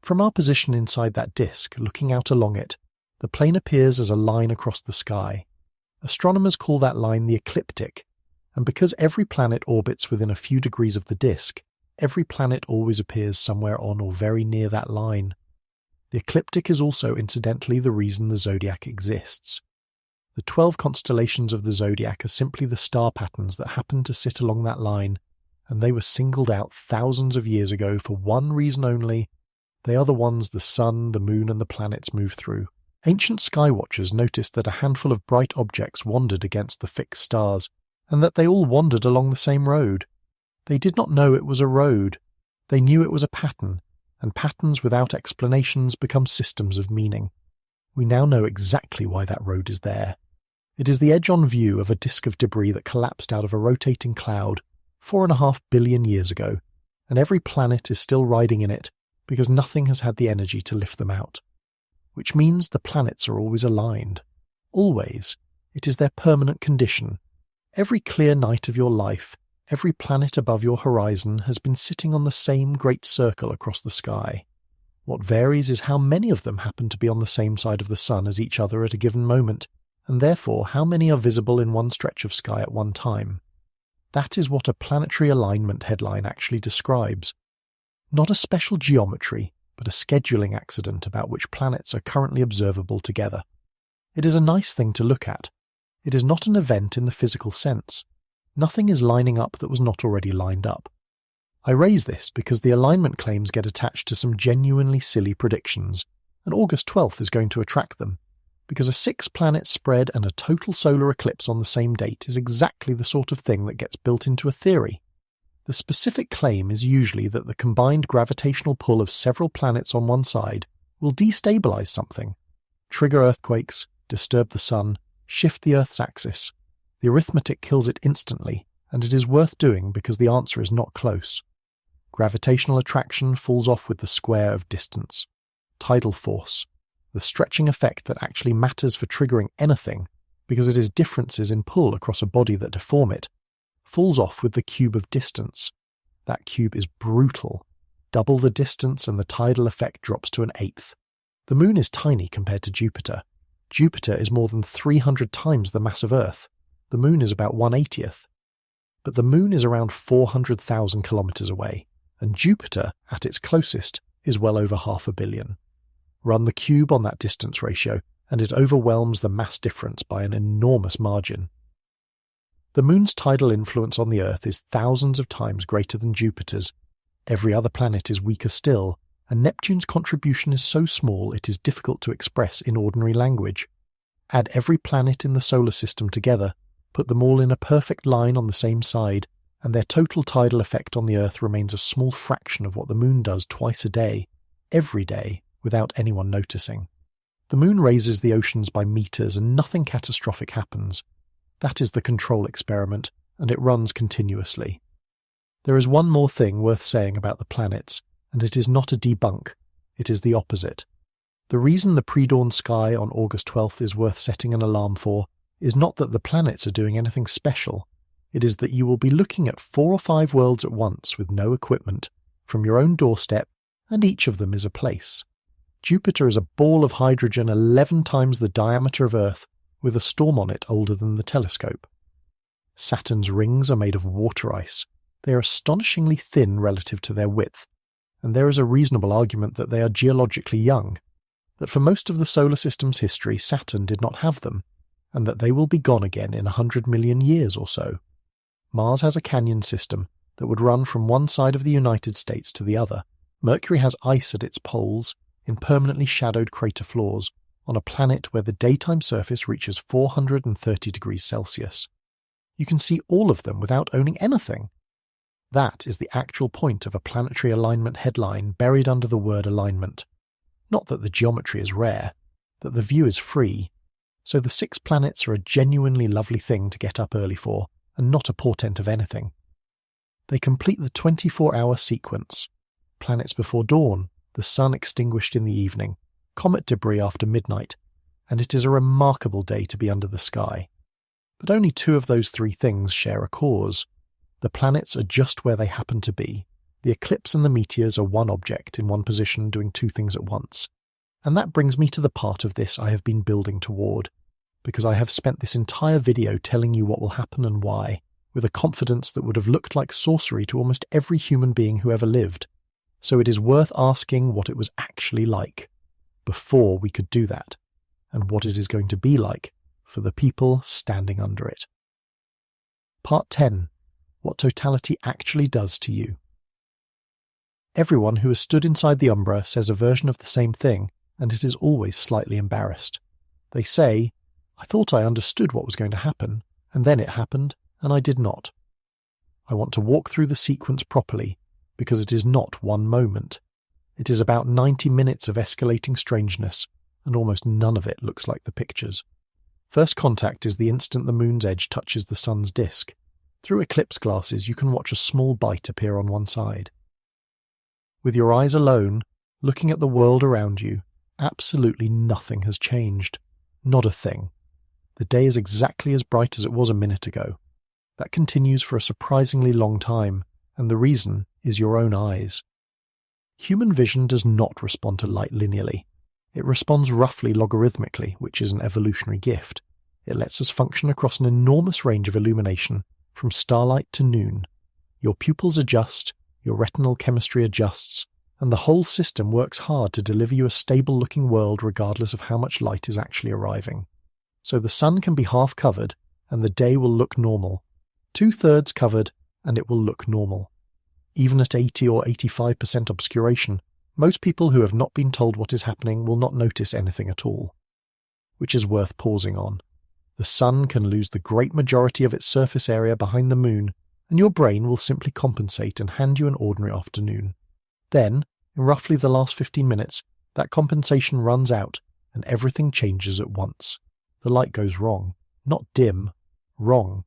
From our position inside that disk, looking out along it, the plane appears as a line across the sky. Astronomers call that line the ecliptic, and because every planet orbits within a few degrees of the disk, every planet always appears somewhere on or very near that line. The ecliptic is also incidentally the reason the zodiac exists. The 12 constellations of the zodiac are simply the star patterns that happen to sit along that line, and they were singled out thousands of years ago for one reason only. They are the ones the sun, the moon, and the planets move through. Ancient sky watchers noticed that a handful of bright objects wandered against the fixed stars, and that they all wandered along the same road. They did not know it was a road. They knew it was a pattern, and patterns without explanations become systems of meaning. We now know exactly why that road is there. It is the edge-on view of a disk of debris that collapsed out of a rotating cloud 4.5 billion years ago, and every planet is still riding in it because nothing has had the energy to lift them out. Which means the planets are always aligned. Always. It is their permanent condition. Every clear night of your life, every planet above your horizon has been sitting on the same great circle across the sky. What varies is how many of them happen to be on the same side of the sun as each other at a given moment, and therefore how many are visible in one stretch of sky at one time. That is what a planetary alignment headline actually describes. Not a special geometry, but a scheduling accident about which planets are currently observable together. It is a nice thing to look at. It is not an event in the physical sense. Nothing is lining up that was not already lined up. I raise this because the alignment claims get attached to some genuinely silly predictions, and August 12th is going to attract them, because a 6-planet spread and a total solar eclipse on the same date is exactly the sort of thing that gets built into a theory. The specific claim is usually that the combined gravitational pull of several planets on one side will destabilize something, trigger earthquakes, disturb the sun, shift the Earth's axis. The arithmetic kills it instantly, and it is worth doing because the answer is not close. Gravitational attraction falls off with the square of distance. Tidal force, the stretching effect that actually matters for triggering anything, because it is differences in pull across a body that deform it, falls off with the cube of distance. That cube is brutal. Double the distance and the tidal effect drops to an eighth. The Moon is tiny compared to Jupiter. Jupiter is more than 300 times the mass of Earth. The Moon is about 1/80th. But the Moon is around 400,000 kilometers away, and Jupiter, at its closest, is well over 500 million. Run the cube on that distance ratio, and it overwhelms the mass difference by an enormous margin. The Moon's tidal influence on the Earth is thousands of times greater than Jupiter's. Every other planet is weaker still, and Neptune's contribution is so small it is difficult to express in ordinary language. Add every planet in the solar system together, put them all in a perfect line on the same side, and their total tidal effect on the Earth remains a small fraction of what the Moon does twice a day, every day, without anyone noticing. The Moon raises the oceans by meters and nothing catastrophic happens. That is the control experiment, and it runs continuously. There is one more thing worth saying about the planets, and it is not a debunk, it is the opposite. The reason the pre-dawn sky on August 12th is worth setting an alarm for is not that the planets are doing anything special. It is that you will be looking at 4 or 5 worlds at once with no equipment, from your own doorstep, and each of them is a place. Jupiter is a ball of hydrogen 11 times the diameter of Earth, with a storm on it older than the telescope. Saturn's rings are made of water ice. They are astonishingly thin relative to their width, and there is a reasonable argument that they are geologically young, that for most of the solar system's history Saturn did not have them, and that they will be gone again in 100 million years or so. Mars has a canyon system that would run from one side of the United States to the other. Mercury has ice at its poles, in permanently shadowed crater floors, on a planet where the daytime surface reaches 430 degrees Celsius. You can see all of them without owning anything. That is the actual point of a planetary alignment headline buried under the word alignment. Not that the geometry is rare, that the view is free. So the 6 planets are a genuinely lovely thing to get up early for, and not a portent of anything. They complete the 24-hour sequence. Planets before dawn, the sun extinguished in the evening, comet debris after midnight, and it is a remarkable day to be under the sky. But only 2 of those 3 things share a cause. The planets are just where they happen to be. The eclipse and the meteors are one object in one position doing 2 things at once. And that brings me to the part of this I have been building toward, because I have spent this entire video telling you what will happen and why, with a confidence that would have looked like sorcery to almost every human being who ever lived. So it is worth asking what it was actually like, before we could do that, and what it is going to be like for the people standing under it. Part 10. What totality actually does to you. Everyone who has stood inside the umbra says a version of the same thing, and it is always slightly embarrassed. They say, "I thought I understood what was going to happen, and then it happened, and I did not. I want to walk through the sequence properly, because it is not one moment. It is about 90 minutes of escalating strangeness, and almost none of it looks like the pictures. First contact is the instant the moon's edge touches the sun's disk. Through eclipse glasses, you can watch a small bite appear on one side. With your eyes alone, looking at the world around you, absolutely nothing has changed. Not a thing. The day is exactly as bright as it was a minute ago. That continues for a surprisingly long time, and the reason is your own eyes. Human vision does not respond to light linearly. It responds roughly logarithmically, which is an evolutionary gift. It lets us function across an enormous range of illumination, from starlight to noon. Your pupils adjust, your retinal chemistry adjusts, and the whole system works hard to deliver you a stable-looking world regardless of how much light is actually arriving. So the sun can be half covered, and the day will look normal. 2/3 covered, and it will look normal. Even at 80 or 85% obscuration, most people who have not been told what is happening will not notice anything at all. Which is worth pausing on. The sun can lose the great majority of its surface area behind the moon, and your brain will simply compensate and hand you an ordinary afternoon. Then, in roughly the last 15 minutes, that compensation runs out, and everything changes at once. The light goes wrong. Not dim. Wrong.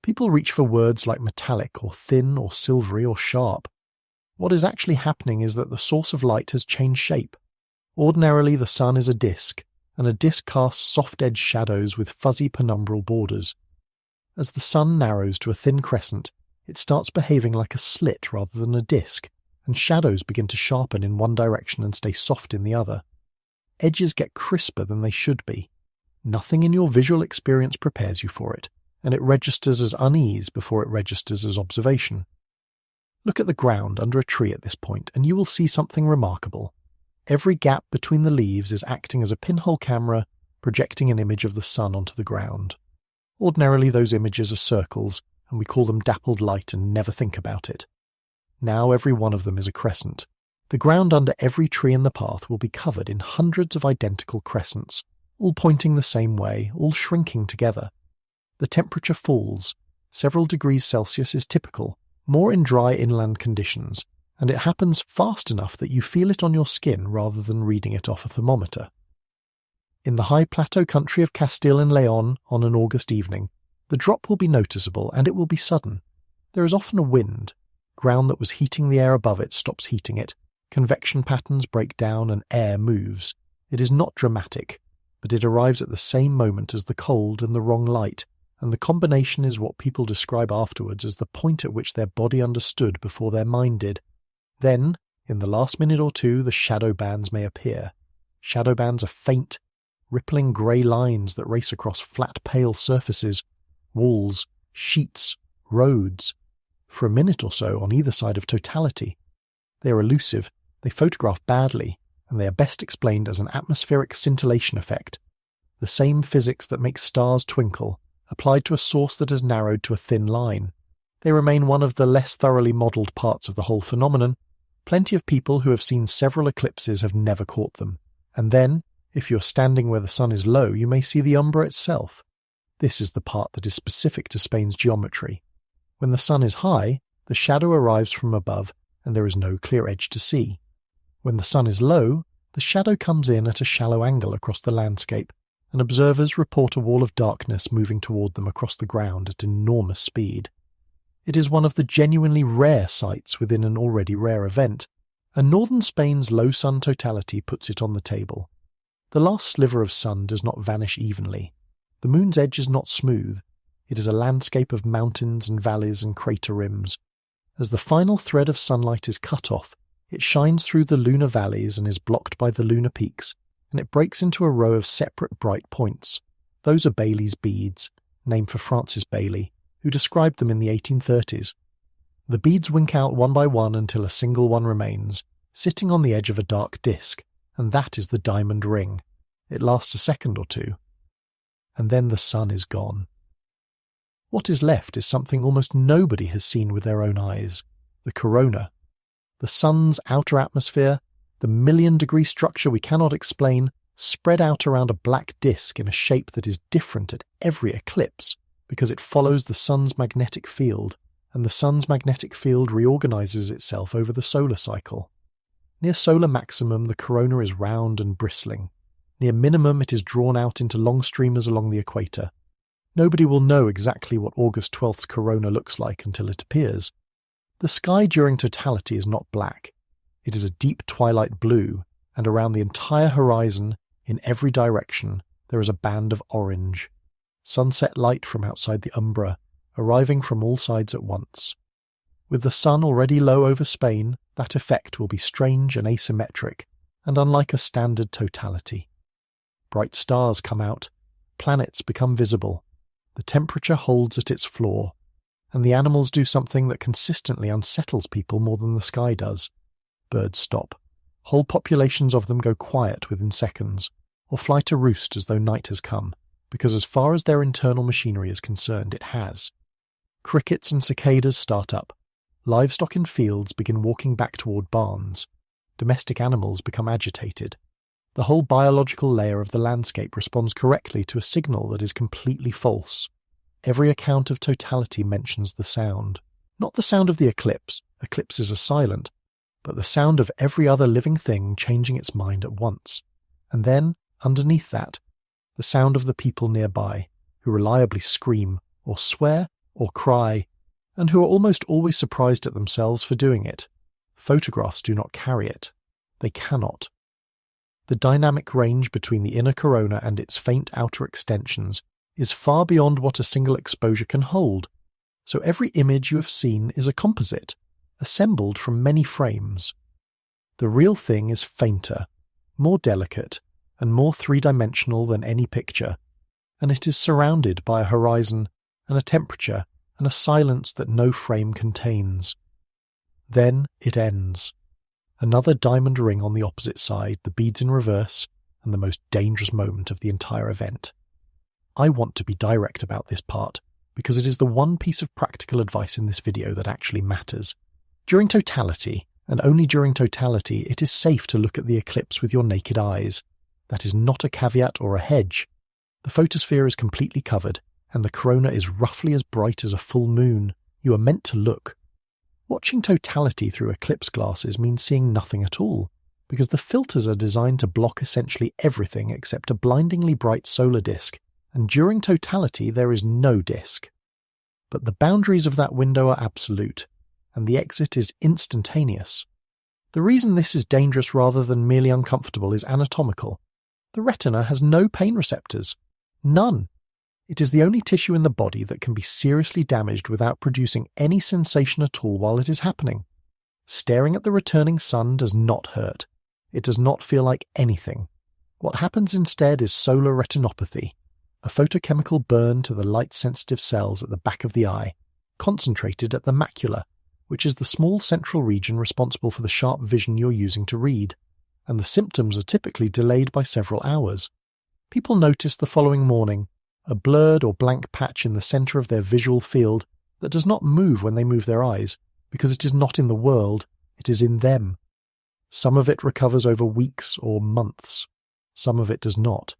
People reach for words like metallic or thin or silvery or sharp. What is actually happening is that the source of light has changed shape. Ordinarily, the sun is a disk, and a disk casts soft-edged shadows with fuzzy penumbral borders. As the sun narrows to a thin crescent, it starts behaving like a slit rather than a disk, and shadows begin to sharpen in one direction and stay soft in the other. Edges get crisper than they should be. Nothing in your visual experience prepares you for it, and it registers as unease before it registers as observation. Look at the ground under a tree at this point, and you will see something remarkable. Every gap between the leaves is acting as a pinhole camera, projecting an image of the sun onto the ground. Ordinarily, those images are circles, and we call them dappled light and never think about it. Now every one of them is a crescent. The ground under every tree in the path will be covered in hundreds of identical crescents, all pointing the same way, all shrinking together. The temperature falls. Several degrees Celsius is typical, more in dry inland conditions, and it happens fast enough that you feel it on your skin rather than reading it off a thermometer. In the high plateau country of Castile and Leon on an August evening, the drop will be noticeable and it will be sudden. There is often a wind. Ground that was heating the air above it stops heating it. Convection patterns break down and air moves. It is not dramatic, but it arrives at the same moment as the cold and the wrong light, and the combination is what people describe afterwards as the point at which their body understood before their mind did. Then, in the last minute or two, the shadow bands may appear. Shadow bands are faint, rippling grey lines that race across flat, pale surfaces, walls, sheets, roads, for a minute or so on either side of totality. They are elusive, they photograph badly, and they are best explained as an atmospheric scintillation effect. The same physics that makes stars twinkle, applied to a source that has narrowed to a thin line. They remain one of the less thoroughly modelled parts of the whole phenomenon. Plenty of people who have seen several eclipses have never caught them. And then, if you're standing where the sun is low, you may see the umbra itself. This is the part that is specific to Spain's geometry. When the sun is high, the shadow arrives from above, and there is no clear edge to see. When the sun is low, the shadow comes in at a shallow angle across the landscape, and observers report a wall of darkness moving toward them across the ground at enormous speed. It is one of the genuinely rare sights within an already rare event, and northern Spain's low sun totality puts it on the table. The last sliver of sun does not vanish evenly. The moon's edge is not smooth. It is a landscape of mountains and valleys and crater rims. As the final thread of sunlight is cut off, it shines through the lunar valleys and is blocked by the lunar peaks, and it breaks into a row of separate bright points. Those are Bailey's beads, named for Francis Bailey, who described them in the 1830s. The beads wink out one by one until a single one remains, sitting on the edge of a dark disk, and that is the diamond ring. It lasts a second or two, and then the sun is gone. What is left is something almost nobody has seen with their own eyes, the corona. The sun's outer atmosphere, the million-degree structure we cannot explain, spread out around a black disk in a shape that is different at every eclipse, because it follows the sun's magnetic field, and the sun's magnetic field reorganizes itself over the solar cycle. Near solar maximum, the corona is round and bristling. Near minimum, it is drawn out into long streamers along the equator. Nobody will know exactly what August 12th's corona looks like until it appears. The sky during totality is not black. It is a deep twilight blue, and around the entire horizon, in every direction, there is a band of orange. Sunset light from outside the umbra, arriving from all sides at once. With the sun already low over Spain, that effect will be strange and asymmetric, and unlike a standard totality. Bright stars come out, planets become visible, the temperature holds at its floor, and the animals do something that consistently unsettles people more than the sky does. Birds stop. Whole populations of them go quiet within seconds, or fly to roost as though night has come, because as far as their internal machinery is concerned, it has. Crickets and cicadas start up. Livestock in fields begin walking back toward barns. Domestic animals become agitated. The whole biological layer of the landscape responds correctly to a signal that is completely false. Every account of totality mentions the sound. Not the sound of the eclipse. Eclipses are silent. But the sound of every other living thing changing its mind at once. And then, underneath that, the sound of the people nearby, who reliably scream, or swear, or cry, and who are almost always surprised at themselves for doing it. Photographs do not carry it. They cannot. The dynamic range between the inner corona and its faint outer extensions is far beyond what a single exposure can hold, so every image you have seen is a composite, assembled from many frames. The real thing is fainter, more delicate, and more three-dimensional than any picture, and it is surrounded by a horizon and a temperature and a silence that no frame contains. Then it ends. Another diamond ring on the opposite side, the beads in reverse, and the most dangerous moment of the entire event. I want to be direct about this part, because it is the one piece of practical advice in this video that actually matters. During totality, and only during totality, it is safe to look at the eclipse with your naked eyes. That is not a caveat or a hedge. The photosphere is completely covered, and the corona is roughly as bright as a full moon. You are meant to look. Watching totality through eclipse glasses means seeing nothing at all, because the filters are designed to block essentially everything except a blindingly bright solar disk, and during totality there is no disk. But the boundaries of that window are absolute, and the exit is instantaneous. The reason this is dangerous rather than merely uncomfortable is anatomical. The retina has no pain receptors. None. It is the only tissue in the body that can be seriously damaged without producing any sensation at all while it is happening. Staring at the returning sun does not hurt. It does not feel like anything. What happens instead is solar retinopathy, a photochemical burn to the light-sensitive cells at the back of the eye, concentrated at the macula, which is the small central region responsible for the sharp vision you're using to read, and the symptoms are typically delayed by several hours. People notice the following morning a blurred or blank patch in the center of their visual field that does not move when they move their eyes, because it is not in the world, it is in them. Some of it recovers over weeks or months. Some of it does not.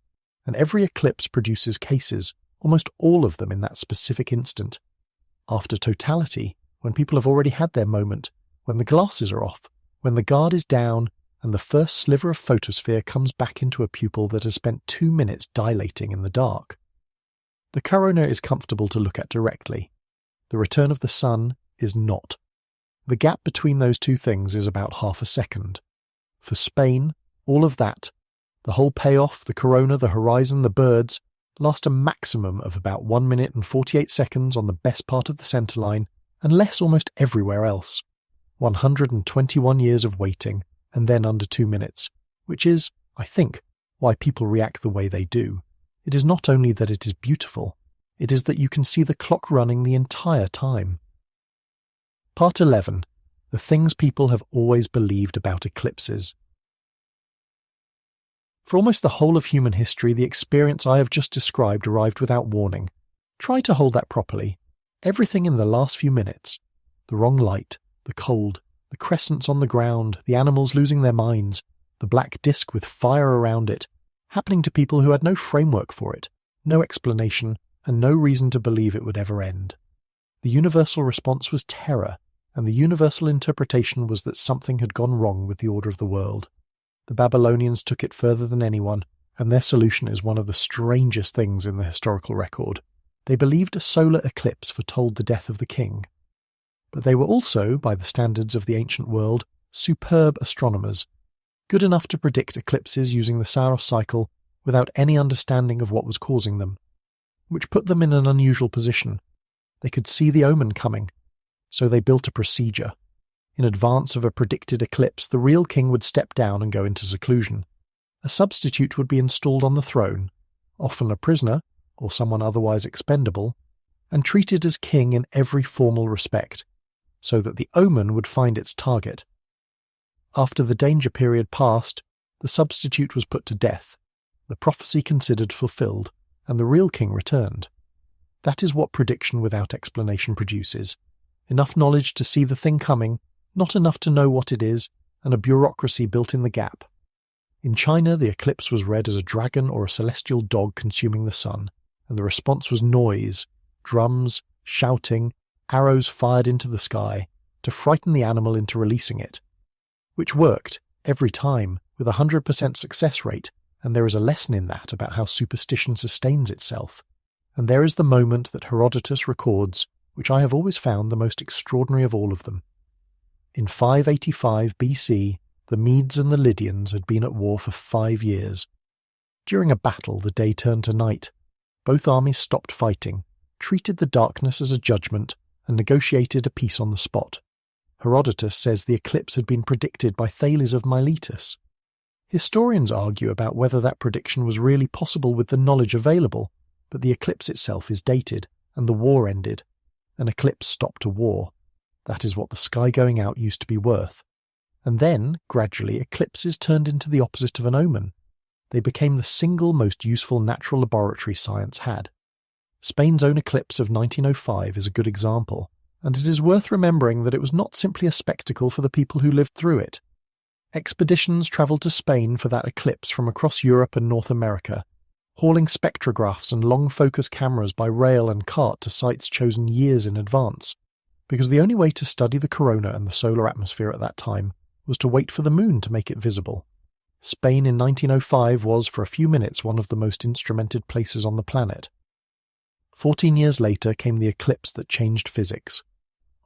And every eclipse produces cases, almost all of them in that specific instant. After totality, when people have already had their moment, when the glasses are off, when the guard is down, and the first sliver of photosphere comes back into a pupil that has spent 2 minutes dilating in the dark. The corona is comfortable to look at directly. The return of the sun is not. The gap between those two things is about half a second. For Spain, all of that, the whole payoff, the corona, the horizon, the birds, last a maximum of about 1 minute and 48 seconds on the best part of the centerline, and less almost everywhere else. 121 years of waiting, and then under 2 minutes, which is, I think, why people react the way they do. It is not only that it is beautiful, it is that you can see the clock running the entire time. Part 11. The things people have always believed about eclipses. For almost the whole of human history, the experience I have just described arrived without warning. Try to hold that properly. Everything in the last few minutes. The wrong light, the cold, the crescents on the ground, the animals losing their minds, the black disk with fire around it, happening to people who had no framework for it, no explanation, and no reason to believe it would ever end. The universal response was terror, and the universal interpretation was that something had gone wrong with the order of the world. The Babylonians took it further than anyone, and their solution is one of the strangest things in the historical record. They believed a solar eclipse foretold the death of the king. But they were also, by the standards of the ancient world, superb astronomers, good enough to predict eclipses using the Saros cycle without any understanding of what was causing them, which put them in an unusual position. They could see the omen coming, so they built a procedure. In advance of a predicted eclipse, the real king would step down and go into seclusion. A substitute would be installed on the throne, often a prisoner or someone otherwise expendable, and treated as king in every formal respect, so that the omen would find its target. After the danger period passed, the substitute was put to death, the prophecy considered fulfilled, and the real king returned. That is what prediction without explanation produces. Enough knowledge to see the thing coming, not enough to know what it is, and a bureaucracy built in the gap. In China, the eclipse was read as a dragon or a celestial dog consuming the sun, and the response was noise, drums, shouting, arrows fired into the sky to frighten the animal into releasing it, which worked every time with a 100% success rate, and there is a lesson in that about how superstition sustains itself. And there is the moment that Herodotus records, which I have always found the most extraordinary of all of them. In 585 BC, the Medes and the Lydians had been at war for 5 years. During a battle, the day turned to night. Both armies stopped fighting, treated the darkness as a judgment, and negotiated a peace on the spot. Herodotus says the eclipse had been predicted by Thales of Miletus. Historians argue about whether that prediction was really possible with the knowledge available, but the eclipse itself is dated, and the war ended. An eclipse stopped a war. That is what the sky going out used to be worth. And then, gradually, eclipses turned into the opposite of an omen. They became the single most useful natural laboratory science had. Spain's own eclipse of 1905 is a good example, and it is worth remembering that it was not simply a spectacle for the people who lived through it. Expeditions travelled to Spain for that eclipse from across Europe and North America, hauling spectrographs and long-focus cameras by rail and cart to sites chosen years in advance, because the only way to study the corona and the solar atmosphere at that time was to wait for the moon to make it visible. Spain in 1905 was, for a few minutes, one of the most instrumented places on the planet. 14 years later came the eclipse that changed physics.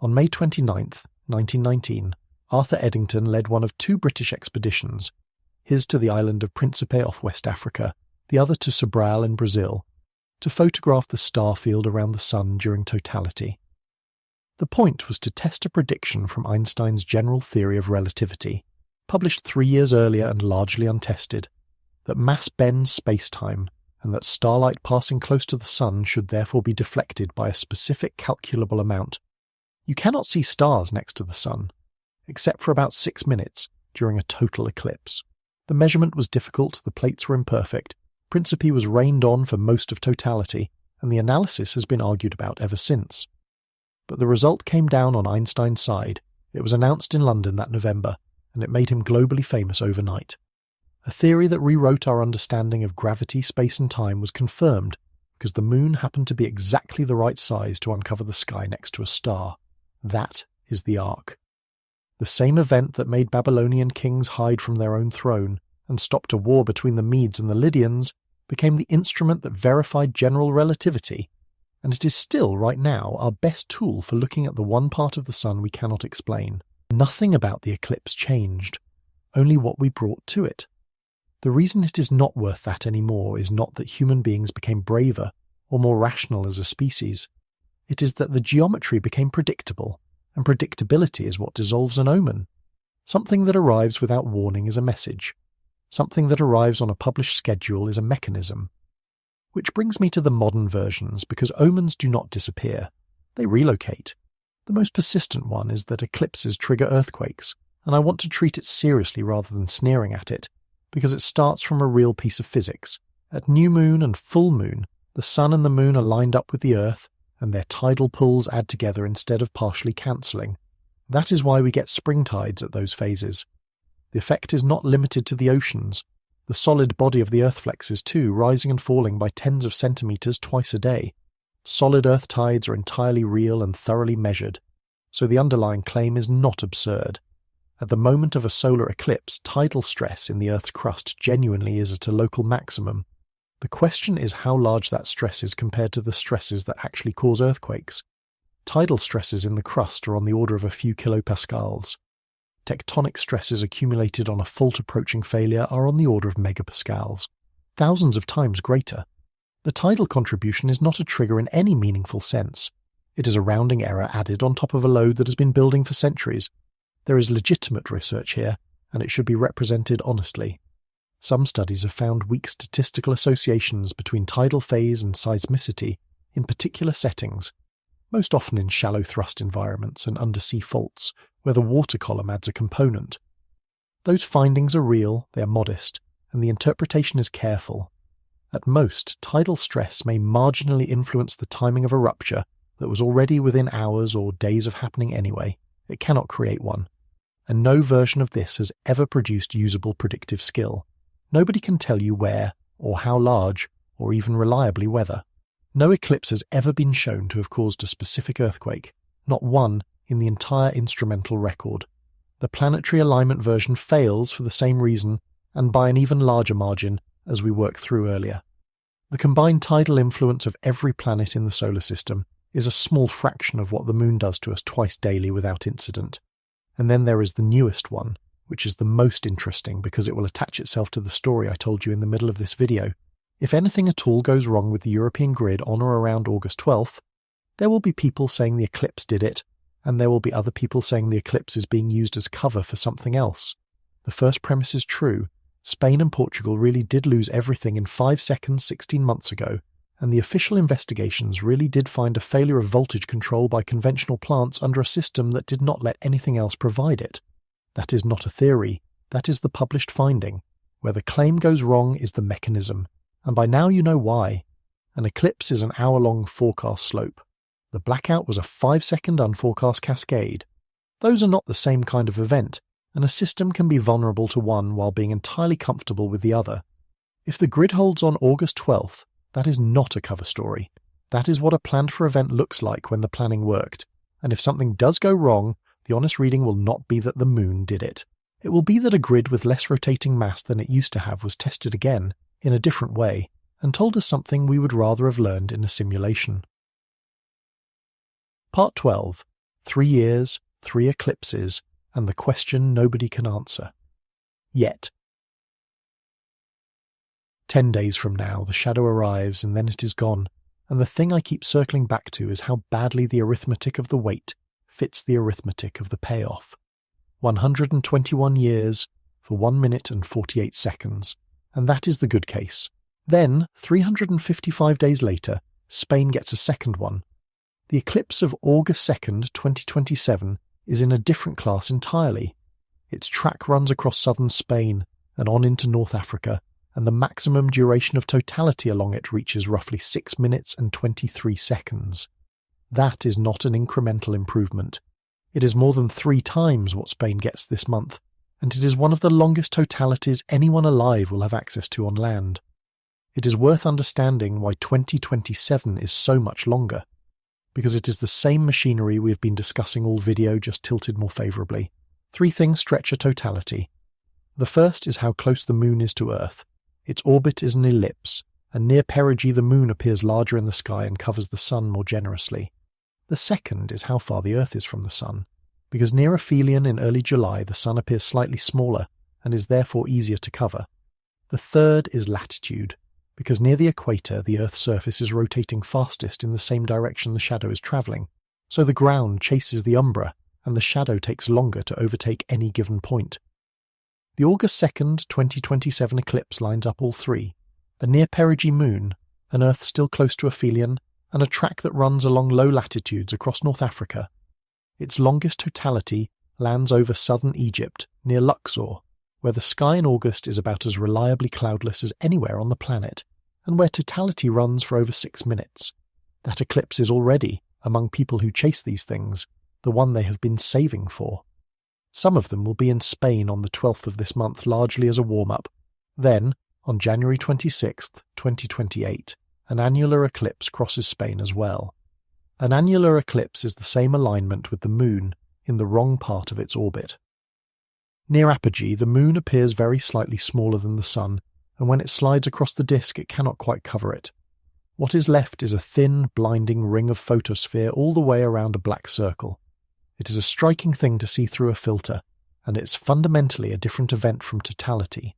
On May 29th, 1919, Arthur Eddington led one of 2 British expeditions, his to the island of Principe off West Africa, the other to Sobral in Brazil, to photograph the star field around the Sun during totality. The point was to test a prediction from Einstein's general theory of relativity, published 3 years earlier and largely untested, that mass bends space-time, and that starlight passing close to the Sun should therefore be deflected by a specific calculable amount. You cannot see stars next to the Sun, except for about 6 minutes during a total eclipse. The measurement was difficult, the plates were imperfect, Principe was rained on for most of totality, and the analysis has been argued about ever since. But the result came down on Einstein's side. It was announced in London that November, and it made him globally famous overnight. A theory that rewrote our understanding of gravity, space and time was confirmed because the moon happened to be exactly the right size to uncover the sky next to a star. That is the arc. The same event that made Babylonian kings hide from their own throne and stopped a war between the Medes and the Lydians became the instrument that verified general relativity, and it is still, right now, our best tool for looking at the one part of the Sun we cannot explain. Nothing about the eclipse changed, only what we brought to it. The reason it is not worth that anymore is not that human beings became braver or more rational as a species. It is that the geometry became predictable, and predictability is what dissolves an omen. Something that arrives without warning is a message. Something that arrives on a published schedule is a mechanism. Which brings me to the modern versions, because omens do not disappear. They relocate. The most persistent one is that eclipses trigger earthquakes, and I want to treat it seriously rather than sneering at it, because it starts from a real piece of physics. At new moon and full moon, the Sun and the moon are lined up with the Earth, and their tidal pulls add together instead of partially cancelling. That is why we get spring tides at those phases. The effect is not limited to the oceans. The solid body of the Earth flexes too, rising and falling by tens of centimetres twice a day, Solid Earth tides are entirely real and thoroughly measured, so the underlying claim is not absurd. At the moment of a solar eclipse, tidal stress in the Earth's crust genuinely is at a local maximum. The question is how large that stress is compared to the stresses that actually cause earthquakes. Tidal stresses in the crust are on the order of a few kilopascals. Tectonic stresses accumulated on a fault-approaching failure are on the order of megapascals, thousands of times greater. The tidal contribution is not a trigger in any meaningful sense. It is a rounding error added on top of a load that has been building for centuries. There is legitimate research here, and it should be represented honestly. Some studies have found weak statistical associations between tidal phase and seismicity in particular settings, most often in shallow thrust environments and undersea faults, where the water column adds a component. Those findings are real, they are modest, and the interpretation is careful. At most, tidal stress may marginally influence the timing of a rupture that was already within hours or days of happening anyway. It cannot create one. And no version of this has ever produced usable predictive skill. Nobody can tell you where, or how large, or even reliably whether. No eclipse has ever been shown to have caused a specific earthquake, not one in the entire instrumental record. The planetary alignment version fails for the same reason, and by an even larger margin, as we worked through earlier. The combined tidal influence of every planet in the solar system is a small fraction of what the Moon does to us twice daily without incident. And then there is the newest one, which is the most interesting because it will attach itself to the story I told you in the middle of this video. If anything at all goes wrong with the European grid on or around August 12th, there will be people saying the eclipse did it, and there will be other people saying the eclipse is being used as cover for something else. The first premise is true. Spain and Portugal really did lose everything in 5 seconds 16 months ago, and the official investigations really did find a failure of voltage control by conventional plants under a system that did not let anything else provide it. That is not a theory, that is the published finding. Where the claim goes wrong is the mechanism, and by now you know why. An eclipse is an hour-long forecast slope. The blackout was a 5-second unforecast cascade. Those are not the same kind of event, and a system can be vulnerable to one while being entirely comfortable with the other. If the grid holds on August 12th, that is not a cover story. That is what a planned-for event looks like when the planning worked, and if something does go wrong, the honest reading will not be that the Moon did it. It will be that a grid with less rotating mass than it used to have was tested again, in a different way, and told us something we would rather have learned in a simulation. Part 12. 3 years, 3 eclipses, and the question nobody can answer. Yet. 10 days from now, the shadow arrives and then it is gone, and the thing I keep circling back to is how badly the arithmetic of the wait fits the arithmetic of the payoff. 121 years for 1 minute and 48 seconds, and that is the good case. Then, 355 days later, Spain gets a second one. The eclipse of August 2nd, 2027 is in a different class entirely. Its track runs across southern Spain and on into North Africa, and the maximum duration of totality along it reaches roughly 6 minutes and 23 seconds. That is not an incremental improvement. It is more than 3 times what Spain gets this month, and it is one of the longest totalities anyone alive will have access to on land. It is worth understanding why 2027 is so much longer, because it is the same machinery we have been discussing all video, just tilted more favourably. 3 things stretch a totality. The first is how close the Moon is to Earth. Its orbit is an ellipse, and near perigee the Moon appears larger in the sky and covers the Sun more generously. The second is how far the Earth is from the Sun, because near aphelion in early July the Sun appears slightly smaller and is therefore easier to cover. The third is latitude, because near the equator the Earth's surface is rotating fastest in the same direction the shadow is travelling, so the ground chases the umbra and the shadow takes longer to overtake any given point. The August 2nd, 2027 eclipse lines up all 3, a near perigee Moon, an Earth still close to aphelion, and a track that runs along low latitudes across North Africa. Its longest totality lands over southern Egypt, near Luxor, where the sky in August is about as reliably cloudless as anywhere on the planet, and where totality runs for over 6 minutes. That eclipse is already, among people who chase these things, the one they have been saving for. Some of them will be in Spain on the 12th of this month largely as a warm-up. Then, on January 26th, 2028, an annular eclipse crosses Spain as well. An annular eclipse is the same alignment with the Moon in the wrong part of its orbit. Near apogee, the Moon appears very slightly smaller than the Sun, and when it slides across the disk it cannot quite cover it. What is left is a thin, blinding ring of photosphere all the way around a black circle. It is a striking thing to see through a filter, and it's fundamentally a different event from totality.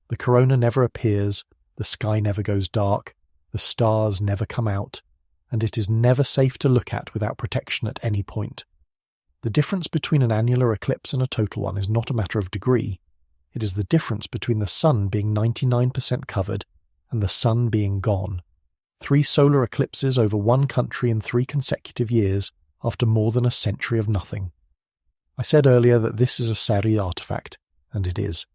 The corona never appears, the sky never goes dark, the stars never come out, and it is never safe to look at without protection at any point. The difference between an annular eclipse and a total one is not a matter of degree. It is the difference between the Sun being 99% covered and the Sun being gone. 3 solar eclipses over one country in 3 consecutive years after more than a century of nothing. I said earlier that this is a Saudi artifact, and it is.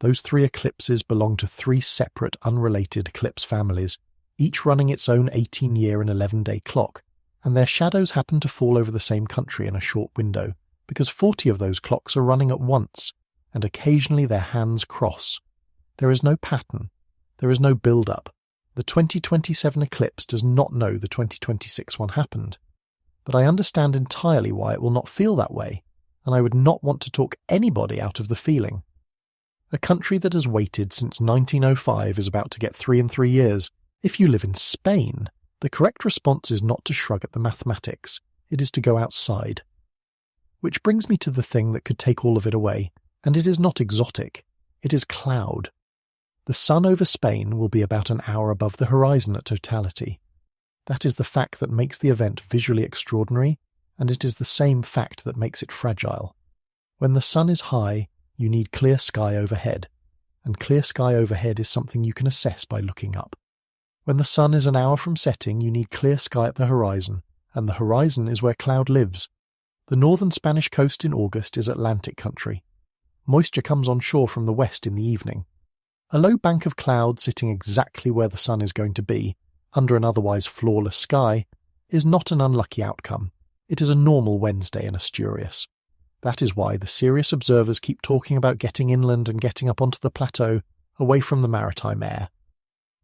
Those 3 eclipses belong to 3 separate, unrelated eclipse families, each running its own 18-year and 11-day clock, and their shadows happen to fall over the same country in a short window, because 40 of those clocks are running at once, and occasionally their hands cross. There is no pattern. There is no build-up. The 2027 eclipse does not know the 2026 one happened. But I understand entirely why it will not feel that way, and I would not want to talk anybody out of the feeling. A country that has waited since 1905 is about to get 3 in 3 years. If you live in Spain, the correct response is not to shrug at the mathematics, it is to go outside. Which brings me to the thing that could take all of it away, and it is not exotic, it is cloud. The Sun over Spain will be about an hour above the horizon at totality. That is the fact that makes the event visually extraordinary, and it is the same fact that makes it fragile. When the Sun is high, you need clear sky overhead, and clear sky overhead is something you can assess by looking up. When the Sun is an hour from setting, you need clear sky at the horizon, and the horizon is where cloud lives. The northern Spanish coast in August is Atlantic country. Moisture comes on shore from the west in the evening. A low bank of cloud sitting exactly where the Sun is going to be, under an otherwise flawless sky, is not an unlucky outcome. It is a normal Wednesday in Asturias. That is why the serious observers keep talking about getting inland and getting up onto the plateau, away from the maritime air.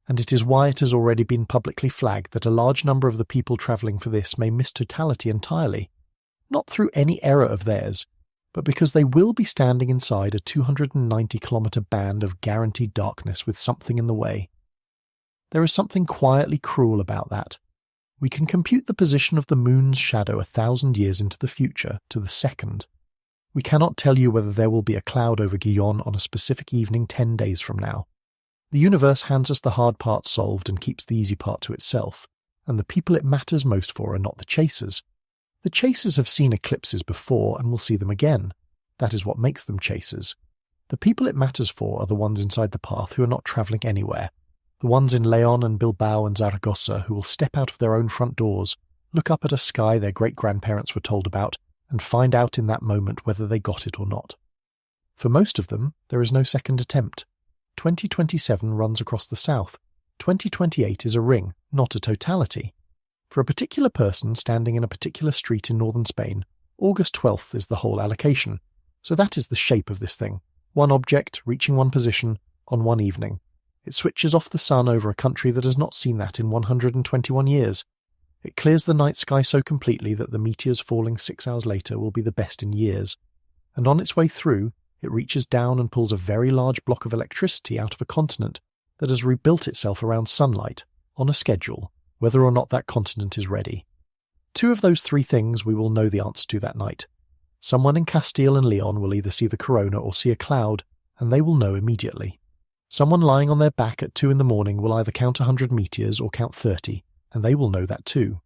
And it is why it has already been publicly flagged that a large number of the people travelling for this may miss totality entirely, not through any error of theirs, but because they will be standing inside a 290-kilometre band of guaranteed darkness with something in the way. There is something quietly cruel about that. We can compute the position of the Moon's shadow 1,000 years into the future, to the second. We cannot tell you whether there will be a cloud over Guyon on a specific evening 10 days from now. The universe hands us the hard part solved and keeps the easy part to itself, and the people it matters most for are not the chasers. The chasers have seen eclipses before and will see them again. That is what makes them chasers. The people it matters for are the ones inside the path who are not travelling anywhere. The ones in Leon and Bilbao and Zaragoza who will step out of their own front doors, look up at a sky their great-grandparents were told about, and find out in that moment whether they got it or not. For most of them, there is no second attempt. 2027 runs across the south. 2028 is a ring, not a totality. For a particular person standing in a particular street in northern Spain, August 12th is the whole allocation. So that is the shape of this thing. One object, reaching one position, on one evening. It switches off the sun over a country that has not seen that in 121 years. It clears the night sky so completely that the meteors falling 6 hours later will be the best in years. And on its way through, it reaches down and pulls a very large block of electricity out of a continent that has rebuilt itself around sunlight, on a schedule, whether or not that continent is ready. 2 of those 3 things we will know the answer to that night. Someone in Castile and Leon will either see the corona or see a cloud, and they will know immediately. Someone lying on their back at 2 in the morning will either count 100 meteors or count 30, and they will know that too.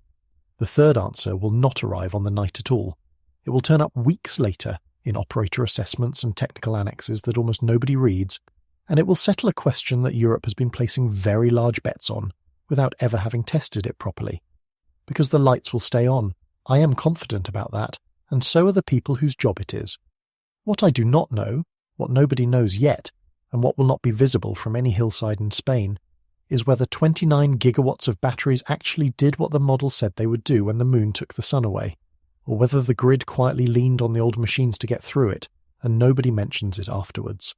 The third answer will not arrive on the night at all. It will turn up weeks later in operator assessments and technical annexes that almost nobody reads, and it will settle a question that Europe has been placing very large bets on without ever having tested it properly. Because the lights will stay on. I am confident about that, and so are the people whose job it is. What I do not know, what nobody knows yet, and what will not be visible from any hillside in Spain, is whether 29 gigawatts of batteries actually did what the model said they would do when the moon took the sun away, or whether the grid quietly leaned on the old machines to get through it, and nobody mentions it afterwards.